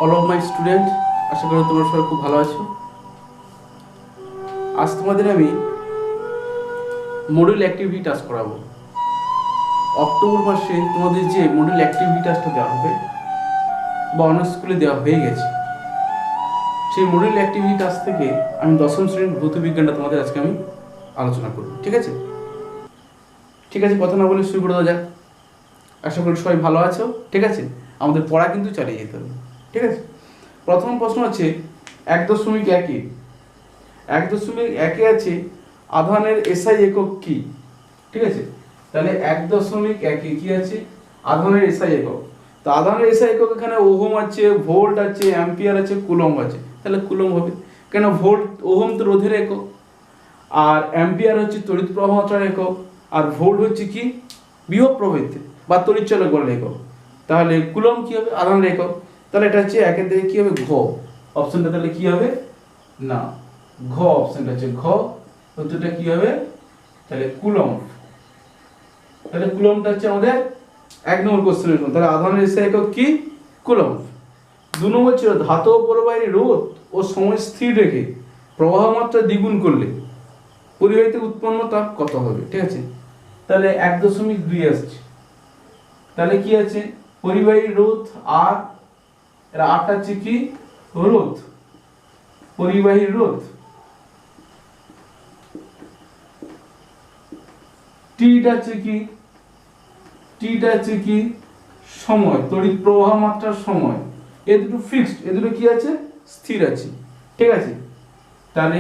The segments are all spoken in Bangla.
অল অফ মাই স্টুডেন্ট, আশা করি তোমরা সবাই খুব ভালো আছো। আজ তোমাদের আমি মডেল অ্যাক্টিভিটি টাস্ক করাবো। অক্টোবর মাসে তোমাদের যে মডেল অ্যাক্টিভিটি টাস্কটা দেওয়া হবে বা অনেক স্কুলে দেওয়া হয়ে গেছে, সেই মডেল অ্যাক্টিভিটি টাস্ক থেকে আমি দশম শ্রেণীর ভৌত বিজ্ঞানটা তোমাদের আজকে আমি আলোচনা করব। ঠিক আছে, কথা না বলে শুরু করে দেওয়া যাক। আশা করি সবাই ভালো আছো। ঠিক আছে, আমাদের পড়া কিন্তু চালিয়ে যেতে হবে। ঠিক আছে, প্রথম প্রশ্ন হচ্ছে 1.1-এ 1.1-এ আছে আধানের এসআই একক কি? ঠিক আছে, তাহলে 1.1-এ কি আছে? আধানের এসআই একক। তো আধানের এসআই একক এখানে ওহম আছে, ভোল্ট আছে, অ্যাম্পিয়ার আছে, কুলম্ব আছে। তাহলে কুলম্ব হবে, কেন? ভোল্ট, ওহম তো রোধের একক, আর অ্যাম্পিয়ার হচ্ছে তড়িৎ প্রবাহ মাত্রার একক, আর ভোল্ট হচ্ছে কি? বিভব প্রবাহিত বা তড়িৎ চলক বলের একক। তাহলে কুলম্ব কি হবে? আধানের একক। তাহলে এটা হচ্ছে একের দিকে কি হবে? ঘ অপশনটা। তাহলে কি হবে? না, ঘ অপশনটা হচ্ছে ঘ। উত্তরটা কি হবে? তাহলে কুলম্ব। তাহলে কুলম্বটা হচ্ছে আমাদের 1 নম্বর কোশ্চেনের। তাহলে আধানের এসআই একক কি? কুলম্ব। 2 নম্বর ছিল ধাতব পরবাহী রোধ ও সময় স্থির রেখে প্রবাহ মাত্রা দ্বিগুণ করলে পরিবাহীতে উৎপন্ন তাপ কত হবে? ঠিক আছে, তাহলে 1.2 আসছে। তাহলে কি আছে? পরিবাহী রোধ আর এরা আটটা হচ্ছে কি? রোধ, পরিবাহী রোধ। টিটা হচ্ছে কি? টিটা হচ্ছে কি? সময়, তড়িৎ প্রবাহ মাত্রার সময়। এ দুটো ফিক্সড, এ দুটো কি আছে? স্থির আছে। ঠিক আছে, তাহলে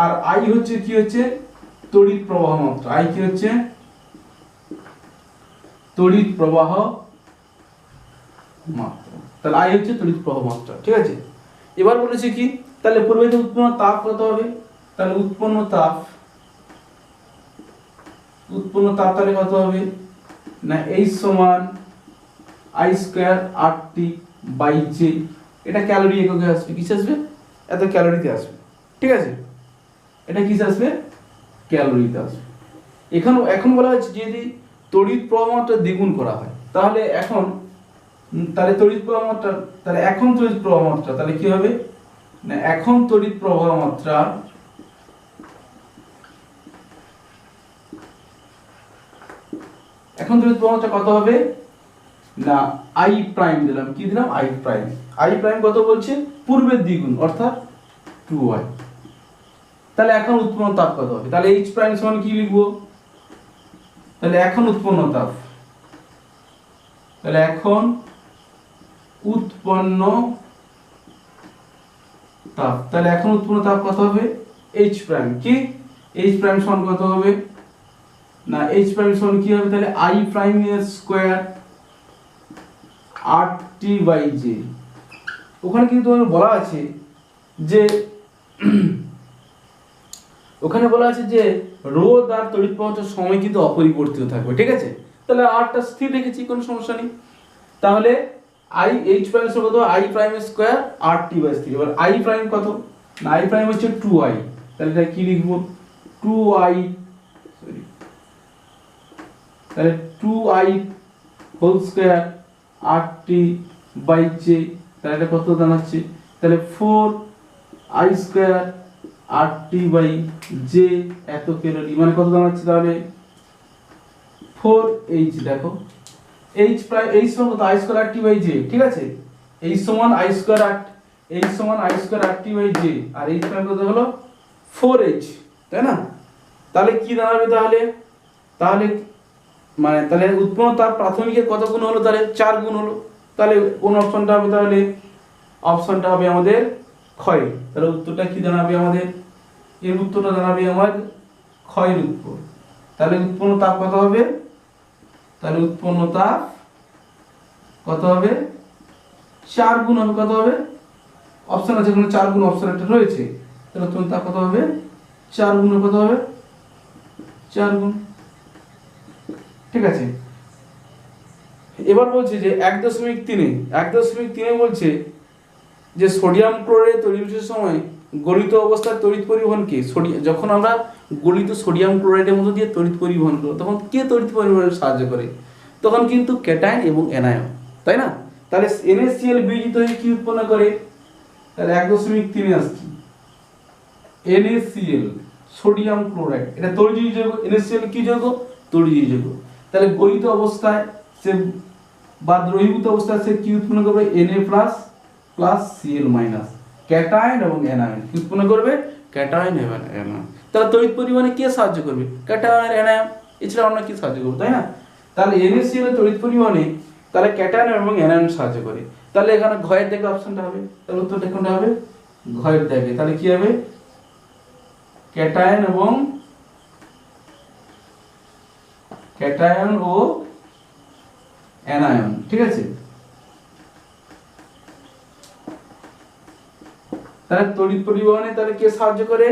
আর আই হচ্ছে কি? হচ্ছে তড়িৎ প্রবাহ মাত্রা। আই কি হচ্ছে? তড়িৎ প্রবাহ মাত্রা। তাহলে আই হচ্ছে তড়িৎ প্রবাহ মাত্রা। ঠিক আছে, এবার বলেছে কি? তাহলে পরিবাহীতে উৎপন্ন তাপ কত হবে? তাহলে উৎপন্ন তাপ তাহলে কত হবে? না, H সমান I²RT/J। এটা ক্যালোরি এককে আসবে। কিসে আসবে? এত ক্যালোরিতে আসবে। ঠিক আছে, এটা কিসে আসবে? ক্যালোরিতে আসবে। এখন বলা হচ্ছে যদি তড়িৎ প্রবাহ মাত্রা দ্বিগুণ করা হয়, তাহলে তাহলে তড়িৎ প্রবাহ মাত্রা, তাহলে এখন তড়িৎ প্রবাহ মাত্রা তাহলে কি হবে? না, এখন তড়িৎ প্রবাহ মাত্রা কত হবে? না, আই প্রাইম দিলাম। কি দিলাম? I prime. আই প্রাইম কত বলছে? পূর্বের দ্বিগুণ, অর্থাৎ 2i। তাহলে এখন উৎপন্ন তাপ কত হবে? তাহলে এইচ প্রাইম সমান কি লিখবো? তাহলে এখন উৎপন্ন তাপ, তাহলে এখন উৎপন্ন তাপ, তাহলে এখন উৎপন্ন তাপ কত হবে? H prime. কি? এইচ প্রাইম সমান কত হবে? না, এইচ প্রাইম সমান কি হবে? তাহলে আই প্রাইম এর স্কয়ার RT/J। ওখানে কিন্তু বলা আছে যে রোধ আর তড়িৎ প্রবাহের সময় কিন্তু অপরিবর্তিত থাকবে। ঠিক আছে, তাহলে আরটা স্থির রেখেছি, কোনো সমস্যা নেই। তাহলে আই এইচ প্রাইম সমান কত? I prime square RT/3। এবার আই প্রাইম কত? না, আই প্রাইম হচ্ছে 2i। তাহলে এটা কি লিখবো? 2i, তাহলে 2i হোল স্কয়ার RT/J। তাহলে এটা কত দাঁড়াচ্ছে? তাহলে 4i² RT/J এত ক্যালোরি, মানে কত দাঁড়াচ্ছে? তাহলে 4h। দেখো h প্রাইম, h সমান কত? i² RT/J। ঠিক আছে, h সমান i² RT/J আর h প্রাইম কত হলো? 4h, তাই না? তাহলে কি দাঁড়াবে? তাহলে মানে তাহলে উৎপন্ন তাপ প্রাথমিকের কত গুণ হলো? তাহলে 4 গুণ হলো। তাহলে কোন অপশনটা হবে? তাহলে অপশনটা হবে আমাদের ক্ষয়। তাহলে উত্তরটা কি দাঁড়াবে আমাদের? এর উত্তরটা দাঁড়াবে আমার ক্ষয়ের উত্তর। তাহলে উৎপন্ন তাপ কত হবে? তাহলে উৎপন্ন তাপ কত হবে? 4 গুণ হবে। কত হবে? অপশন আছে, কোনো 4 গুণ অপশন একটা রয়েছে। তাহলে উৎপন্ন তাপ কত হবে? 4 গুণ। কত হবে? 4 গুণ। ঠিক আছে, এবার বলছে যে 1.3 বলছে যে সোডিয়াম ক্লোরাইড তড়িৎ সময় গলিত অবস্থার তড়িৎ পরিবহনকে, যখন আমরা গলিত সোডিয়াম ক্লোরাইডের মধ্যে দিয়ে তড়িৎ পরিবহন করব, তখন কে তড়িৎ পরিবহনে সাহায্য করে? তখন কিন্তু ক্যাটায়ন এবং অ্যানায়ন, তাই না? তাহলে NaCl বিয়োজিত হয়ে কি উৎপন্ন করে, তাহলে 1.3 আসছে NaCl সোডিয়াম ক্লোরাইড, এটা তড়িৎ যৌগ। NaCl কি যৌগ, তড়িৎ যৌগ। তাহলে গলিত অবস্থায় সে বা দ্রবীভূত অবস্থায় সে কি উৎপন্ন করবে, Na+ plus Cl minus, cation এবং অ্যানায়ন কি উৎপন্ন করবে, ক্যাটায়ন এবং অ্যানায়ন। তাহলে তড়িৎ পরিবহনে কে সাহায্য করবে, ক্যাটায়ন আর অ্যানায়ন, এছাড়া অন্য কি সাহায্য করবে, তাই না? তাহলে NaCl এর তড়িৎ পরিবহনে তাহলে ক্যাটায়ন এবং অ্যানায়ন সাহায্য করে। তাহলে এখানে ঘয়ের দিকে অপশনটা হবে, তাহলে উত্তরটা কোনটা হবে, ঘয়ের দিকে। তাহলে কি হবে, ক্যাটায়ন ও অ্যানায়ন, ঠিক আছে। তাহলে তড়িৎ পরিবহনে তাহলে কে সাহায্য করে,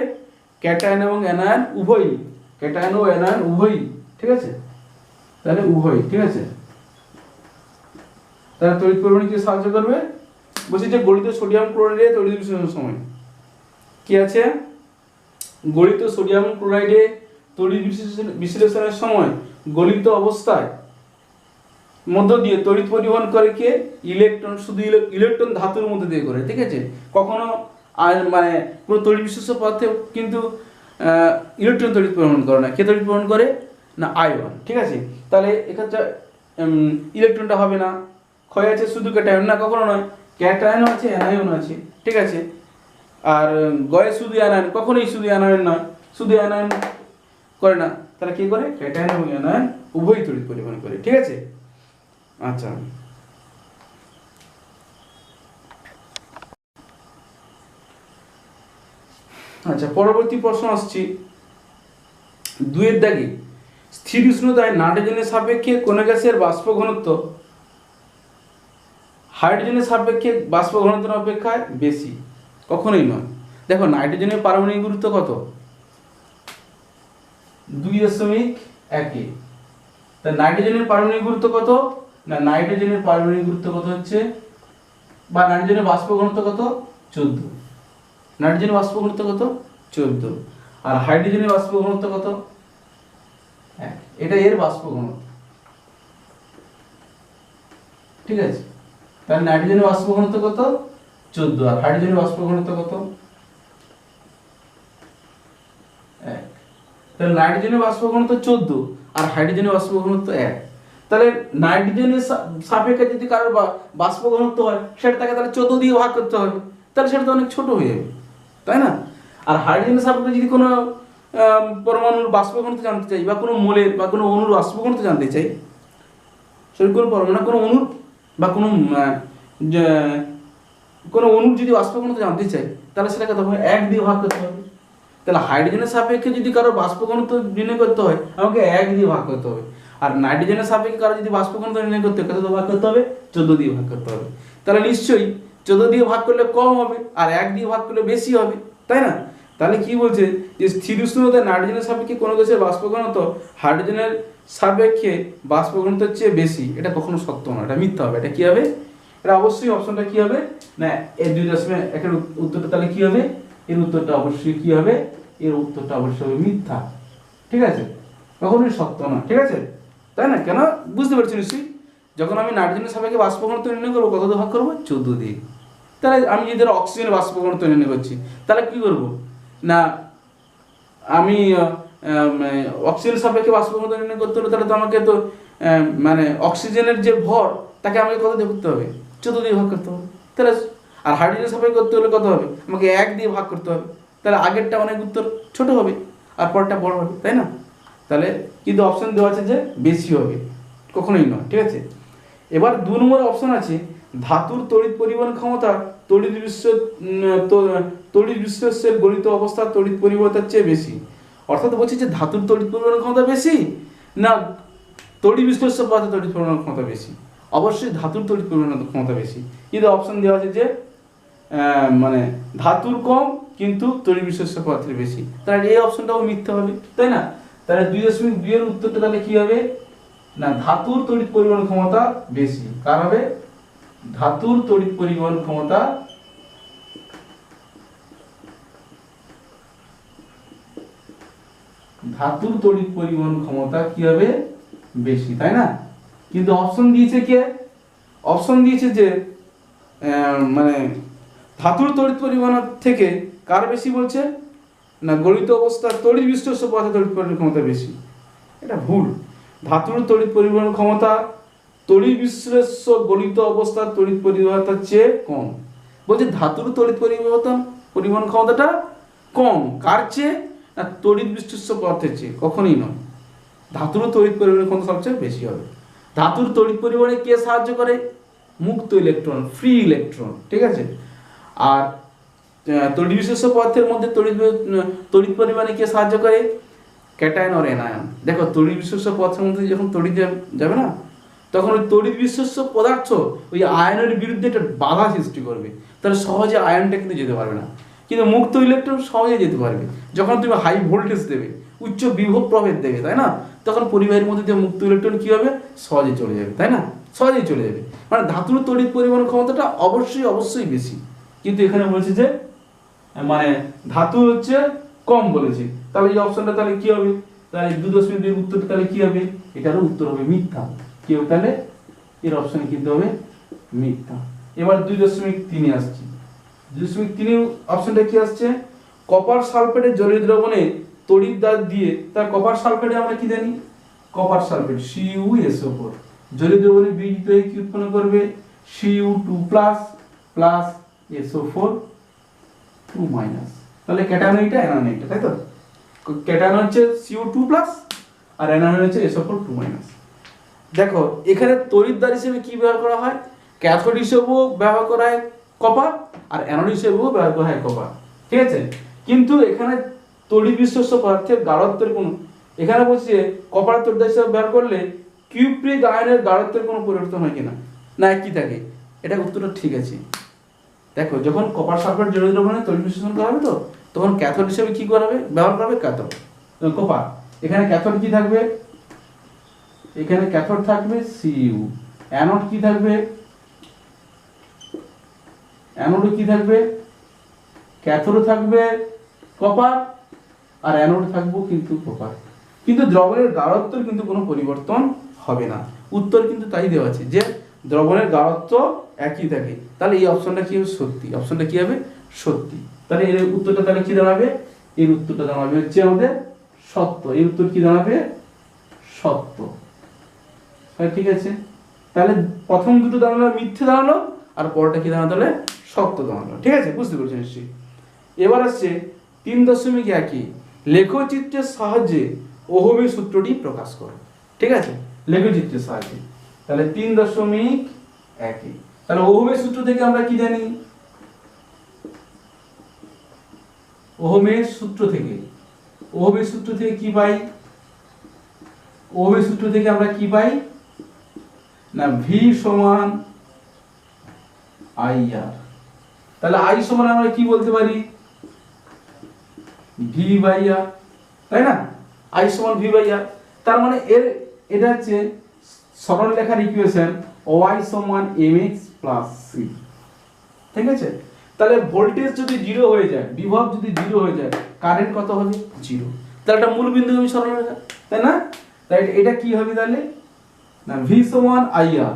ক্যাটায়ন এবং অ্যানায়ন উভয়ই, ক্যাটায়ন ও অ্যানায়ন উভয়ই, ঠিক আছে। তাহলে উভয়ই, ঠিক আছে। তাহলে তড়িৎ পরিবহনে কি সাহায্য করবে, বলছি যে গলিত সোডিয়াম ক্লোরাইডে তড়িৎ বিশ্লেষণের সময় কি আছে, গলিত সোডিয়াম ক্লোরাইডে তড়িৎ বিশ্লেষণের সময় গলিত অবস্থায় মধ্য দিয়ে তড়িৎ পরিবহন করে কে, ইলেকট্রন। শুধু ইলেকট্রন ধাতুর মধ্যে দিয়ে করে, ঠিক আছে। কখনো মানে কোনো তড়িৎ বিশ্লেষ্য পদার্থে কিন্তু ইলেকট্রন তড়িৎ পরিবহন করে না, কে তড়িৎ পরিবহন করে না, আয়ন, ঠিক আছে। তাহলে এক্ষেত্রে ইলেকট্রনটা হবে না, ক্ষয় আছে শুধু ক্যাটায়ন না, কখনো নয়, ক্যাটায়ন আছে অ্যানায়ন আছে, ঠিক আছে। আর গয়ে শুধু অ্যানায়ন, কখনোই শুধু অ্যানায়ন নয়, শুধু অ্যানায়ন করে না, তাহলে কি করে, ক্যাটায়ন এবং অ্যানায়ন উভয়ই তড়িৎ পরিবহন করে, ঠিক আছে। আচ্ছা, আচ্ছা পরবর্তী প্রশ্ন আসছি 2 এর দাগে, স্থির উষ্ণতায় নাইট্রোজেনের সাপেক্ষে কোন গ্যাসের বাষ্প ঘনত্ব হাইড্রোজেনের সাপেক্ষে বাষ্প ঘনত্বের অপেক্ষায় বেশি, কখনোই নয়। দেখো নাইট্রোজেনের পারমাণবিক গুরুত্ব কত, 2.1। তা নাইট্রোজেনের পারমাণবিক গুরুত্ব কত না, নাইট্রোজেনের পারমাণবিক গুরুত্ব কত হচ্ছে, বা নাইট্রোজেনের বাষ্প ঘনত্ব কত, 14। নাইট্রোজেনের বাষ্প ঘনত্ব কত, 14। আর হাইড্রোজেনের বাষ্প ঘনত্ব কত, 1। এটা এর বাষ্প ঘনত্ব, ঠিক আছে। তাহলে নাইট্রোজেনের বাষ্প ঘনত্ব কত, 14, আর হাইড্রোজেনের বাষ্প ঘনত্ব কত, 1। তাহলে নাইট্রোজেনের বাষ্প ঘনত্ব 14 আর হাইড্রোজেনের বাষ্প ঘনত্ব 1। তাহলে নাইট্রোজেনের সাপেক্ষে যদি কারোর বাষ্প ঘনত্ব হয় সেটা তাকে তাহলে 14 দিয়ে ভাগ করতে হবে, তাহলে সেটা তো অনেক ছোট হয়ে যাবে, তাই না? আর হাইড্রোজেনের সাপেক্ষে যদি কোনো পরমাণুর বাষ্প ঘনত্ব জানতে চাই, বা কোনো মোলের বা কোনো অণুর বাষ্প ঘনত্ব জানতে চাই, সেরকম কোনো পরমাণু কোনো অণুর বা কোনো অণুর যদি বাষ্প ঘনত্ব জানতে চাই, তাহলে সেটাকে তখন 1 দিয়ে ভাগ করতে হবে। তাহলে হাইড্রোজেনের সাপেক্ষে যদি কারো বাষ্প ঘনত্ব নির্ণয় করতে হয়, আমাকে 1 দিয়ে ভাগ করতে হবে। আর নাইট্রোজেনের সাপেক্ষে কারো যদি বাষ্প ঘনত্ব নির্ণয় করতে হয়, কত দিয়ে ভাগ করতে হবে, 14 দিয়ে ভাগ করতে হবে। তাহলে নিশ্চয়ই 14 দিয়ে ভাগ করলে কম হবে, আর 1 দিয়ে ভাগ করলে বেশি হবে, তাই না? তাহলে কি বলছে যে স্থির উষ্ণতায় নাইট্রোজেনের সাপেক্ষে কোনো গ্যাসের বাষ্প ঘনত্ব হাইড্রোজেনের সাপেক্ষে বাষ্প ঘনত্বের চেয়ে বেশি, এটা কখনো সত্য না, এটা মিথ্যা হবে। এটা কি হবে, এটা অবশ্যই অপশনটা কি হবে না, এই 2.1 উত্তরটা তাহলে কি হবে, এর উত্তরটা অবশ্যই কি হবে, এর উত্তরটা অবশ্যই হবে মিথ্যা, ঠিক আছে, কখনোই সত্য না, ঠিক আছে, তাই না? কেন বুঝতে পারছি নিশ্চয়ই, যখন আমি নাইট্রোজেনের সাপেক্ষে বাষ্প ঘনত্ব নির্ণয় করবো, কত দিয়ে ভাগ করবো, 14 দিয়ে। তাহলে আমি যদি অক্সিজেনের বাষ্প ঘনত্ব নির্ণয় করছি, তাহলে কি করবো না, আমি অক্সিজেনের সাপেক্ষে বাষ্প ঘনত্ব নির্ণয় করতে হলে তাহলে তো আমাকে তো মানে অক্সিজেনের যে ভর তাকে আমাকে কত দিয়ে করতে হবে, 14 দিয়ে ভাগ করতে হবে। তাহলে আর হাইড্রোজেনের সাপেক্ষে করতে হলে কত হবে, আমাকে 1 দিয়ে ভাগ করতে হবে। তাহলে আগেরটা অনেক উত্তর ছোট হবে আর পরটা বড় হবে, তাই না? তাহলে কিন্তু অপশন দেওয়া আছে যে বেশি হবে, কখনোই নয়, ঠিক আছে। এবার 2 নম্বর অপশন আছে, ধাতুর তড়িৎ পরিবহন ক্ষমতা তড়িৎ বিশ্লেষ্যের গলিত অবস্থা তড়িৎ পরিবহনের চেয়ে বেশি। অর্থাৎ বলছি যে ধাতুর তড়িৎ পরিবহন ক্ষমতা বেশি না তড়িৎ বিশ্লেষ্য পদার্থের তড়িৎ পরিবহন ক্ষমতা বেশি। অবশ্যই ধাতুর তড়িৎ পরিবহন ক্ষমতা বেশি, কিন্তু অপশন দেওয়া আছে যে মানে ধাতুর কম কিন্তু তড়িৎ বিশ্লেষ্য পদার্থের বেশি। তাহলে এই অপশনটাও মিথ্যা হবে, তাই না? তাহলে 2.2 এর উত্তরটা তাহলে কি হবে না, ধাতুর তড়িৎ পরিবহন ক্ষমতা বেশি। কার হবে, ধাতুর তড়িৎ পরিবহন ক্ষমতা ধাতুর তড়িৎ পরিবহন ক্ষমতা কি হবে, বেশি, তাই না? কিন্তু অপশন দিয়েছে কে অপশন দিয়েছে যে মানে ধাতুর তড়িৎ পরিমাণ থেকে কার বেশি বলছে না গলিত অবস্থার তড়িৎ বিশ্লেষ্য পদার্থের তড়িৎ পরিমাণ ক্ষমতা বেশি। এটা ভুল। ধাতুর তড়িৎ পরিবহন ক্ষমতা তড়িৎ বিশ্লেষ্য গলিত অবস্থার তড়িৎ পরিবাহতার চেয়ে কম। বলছে ধাতুর তড়িৎ পরিবহন ক্ষমতাটা কম কার চেয়ে না তড়িৎ বিশ্লেষ্য পদার্থের চেয়ে, কখনোই নয়। ধাতুর তড়িৎ পরিবহন ক্ষমতা সবচেয়ে বেশি হবে। ধাতুর তড়িৎ পরিবহনে কে সাহায্য করে? মুক্ত ইলেকট্রন, ফ্রি ইলেকট্রন, ঠিক আছে। আর তড়িৎ বিশ্লেষ্য পদার্থের মধ্যে তড়িৎ পরিমাণে কে সাহায্য করে? ক্যাটায়ন আর অ্যানায়ন। দেখো তড়িৎ বিশ্লেষ্য পদার্থের মধ্যে যখন তড়িৎ যাবে না, তখন ওই তড়িৎ বিশ্লেষ্য পদার্থ ওই আয়নের বিরুদ্ধে একটা বাধা সৃষ্টি করবে, তাহলে সহজে আয়নটা কিন্তু যেতে পারবে না। কিন্তু মুক্ত ইলেকট্রন সহজে যেতে পারবে। যখন তুমি হাই ভোল্টেজ দেবে, উচ্চ বিভব প্রভেদ দেবে, তাই না, তখন পরিবাহের মধ্যে যে মুক্ত ইলেকট্রন কি হবে? সহজে চলে যাবে, তাই না, সহজেই চলে যাবে। মানে ধাতুর তড়িৎ পরিবহন ক্ষমতাটা অবশ্যই বেশি, কিন্তু এখানে বলছে যে মানে ধাতু হচ্ছে কম বলেছে। তাহলে এই অপশনটা তাহলে কি হবে? তাহলে 2.2 উত্তরটা তাহলে কি হবে? এটারও উত্তর হবে মিথ্যা। কি হবে তাহলে? এর অপশন কিন্তু হবে মিথ্যা। এবার 2.3 আসছে। 2.3 অপশনটা কি আসছে? কপার সালফেটের জলীয় দ্রবণে তড়িৎ দাঁত দিয়ে, তার কপার সালফেটে আমরা কি জানি? কপার সালফেট CuSO4 জলীয় দ্রবণে বিয়োজিত হয়ে কি উৎপন্ন করবে? Cu2+ plus SO4 2-। তাহলে ক্যাটায়ন এটা, অ্যানায়ন এটা, তাই তো? ক্যাটায়ন হচ্ছে Cu2+ আর অ্যানায়ন হচ্ছে SO4 2-। দেখো এখানে তড়িৎদ্বার হিসেবে কি ব্যবহার করা হয়? ক্যাথোড হিসেবেও ব্যবহার করা হয় কপার, আর অ্যানোড হিসেবেও ব্যবহার করা হয় কপার, ঠিক আছে। কিন্তু এখানে তড়িৎ বিশ্লেষ্য পদার্থের গাঢ়ত্বের কোনো, এখানে বলছে কপার তড়িৎদ্বার হিসেবে ব্যবহার করলে কিউপ্রিক আয়নের গাঢ়ত্বের কোনো পরিবর্তন হয় কিনা, না একই থাকে। এটা উত্তরটা ঠিক আছে। দেখো যখন কপার সালফেট জলীয় দ্রবণে তড়িৎ বিশ্লেষণ করা হবে, তো তখন ক্যাথোড হিসেবে কি করা হবে? ব্যবহার করা হবে ক্যাথোড, কপার। এখানে ক্যাথোড কি থাকবে? এখানে ক্যাথোড থাকবে Cu। অ্যানোড কি থাকবে? অ্যানোডে কি থাকবে? ক্যাথোডে থাকবে কপার, আর অ্যানোড থাকবে কিন্তু কপার। কিন্তু দ্রবণের গাঢ়ত্বের কিন্তু কোনো পরিবর্তন হবে না। উত্তর কিন্তু তাই দেওয়া আছে যে দ্রবণের গাঢ়ত্ব একই থাকে। তাহলে এই অপশনটা কি হবে? সত্যি। অপশনটা কি হবে? সত্যি। তাহলে এর উত্তরটা তাহলে কি দাঁড়াবে? এর উত্তরটা দাঁড়াবে হচ্ছে আমাদের সত্য। এর উত্তর কি দাঁড়াবে? সত্য। ঠিক আছে। তাহলে প্রথম দুটো দাঁড়ালো মিথ্যে দাঁড়ালো, আর পরটা কি দাঁড়ালো? তাহলে সত্য দাঁড়ালো। ঠিক আছে, বুঝতে পেরেছেন নিশ্চয়ই। এবার আসছে 3.1 লেখচিত্রের সাহায্যে ওহমের সূত্রটি প্রকাশ করো। ঠিক আছে, লেখচিত্রের সাহায্যে। তাহলে 3.1 তাহলে ওহমের সূত্র থেকে আমরা কি জানি? ওহমের সূত্র থেকে কি পাই? ওহমের সূত্র থেকে আমরা কি পাই না V সমান IR। তাহলে I সমান আমরা কি বলতে পারি? V/R, তাই না? I সমান V/R। তার মানে এটা হচ্ছে সরল লেখার ইকুয়েশন OI সমান mx c। ঠিক আছে। তাহলে ভোল্টেজ যদি 0 হয়ে যায়, বিভব যদি 0 হয়ে যায়, কারেন্ট কত হবে? 0। তাহলে এটা মূল বিন্দুগামী সরল রেখা, তাই না? তাই এটা কি হবে তাহলে? না V সমান IR,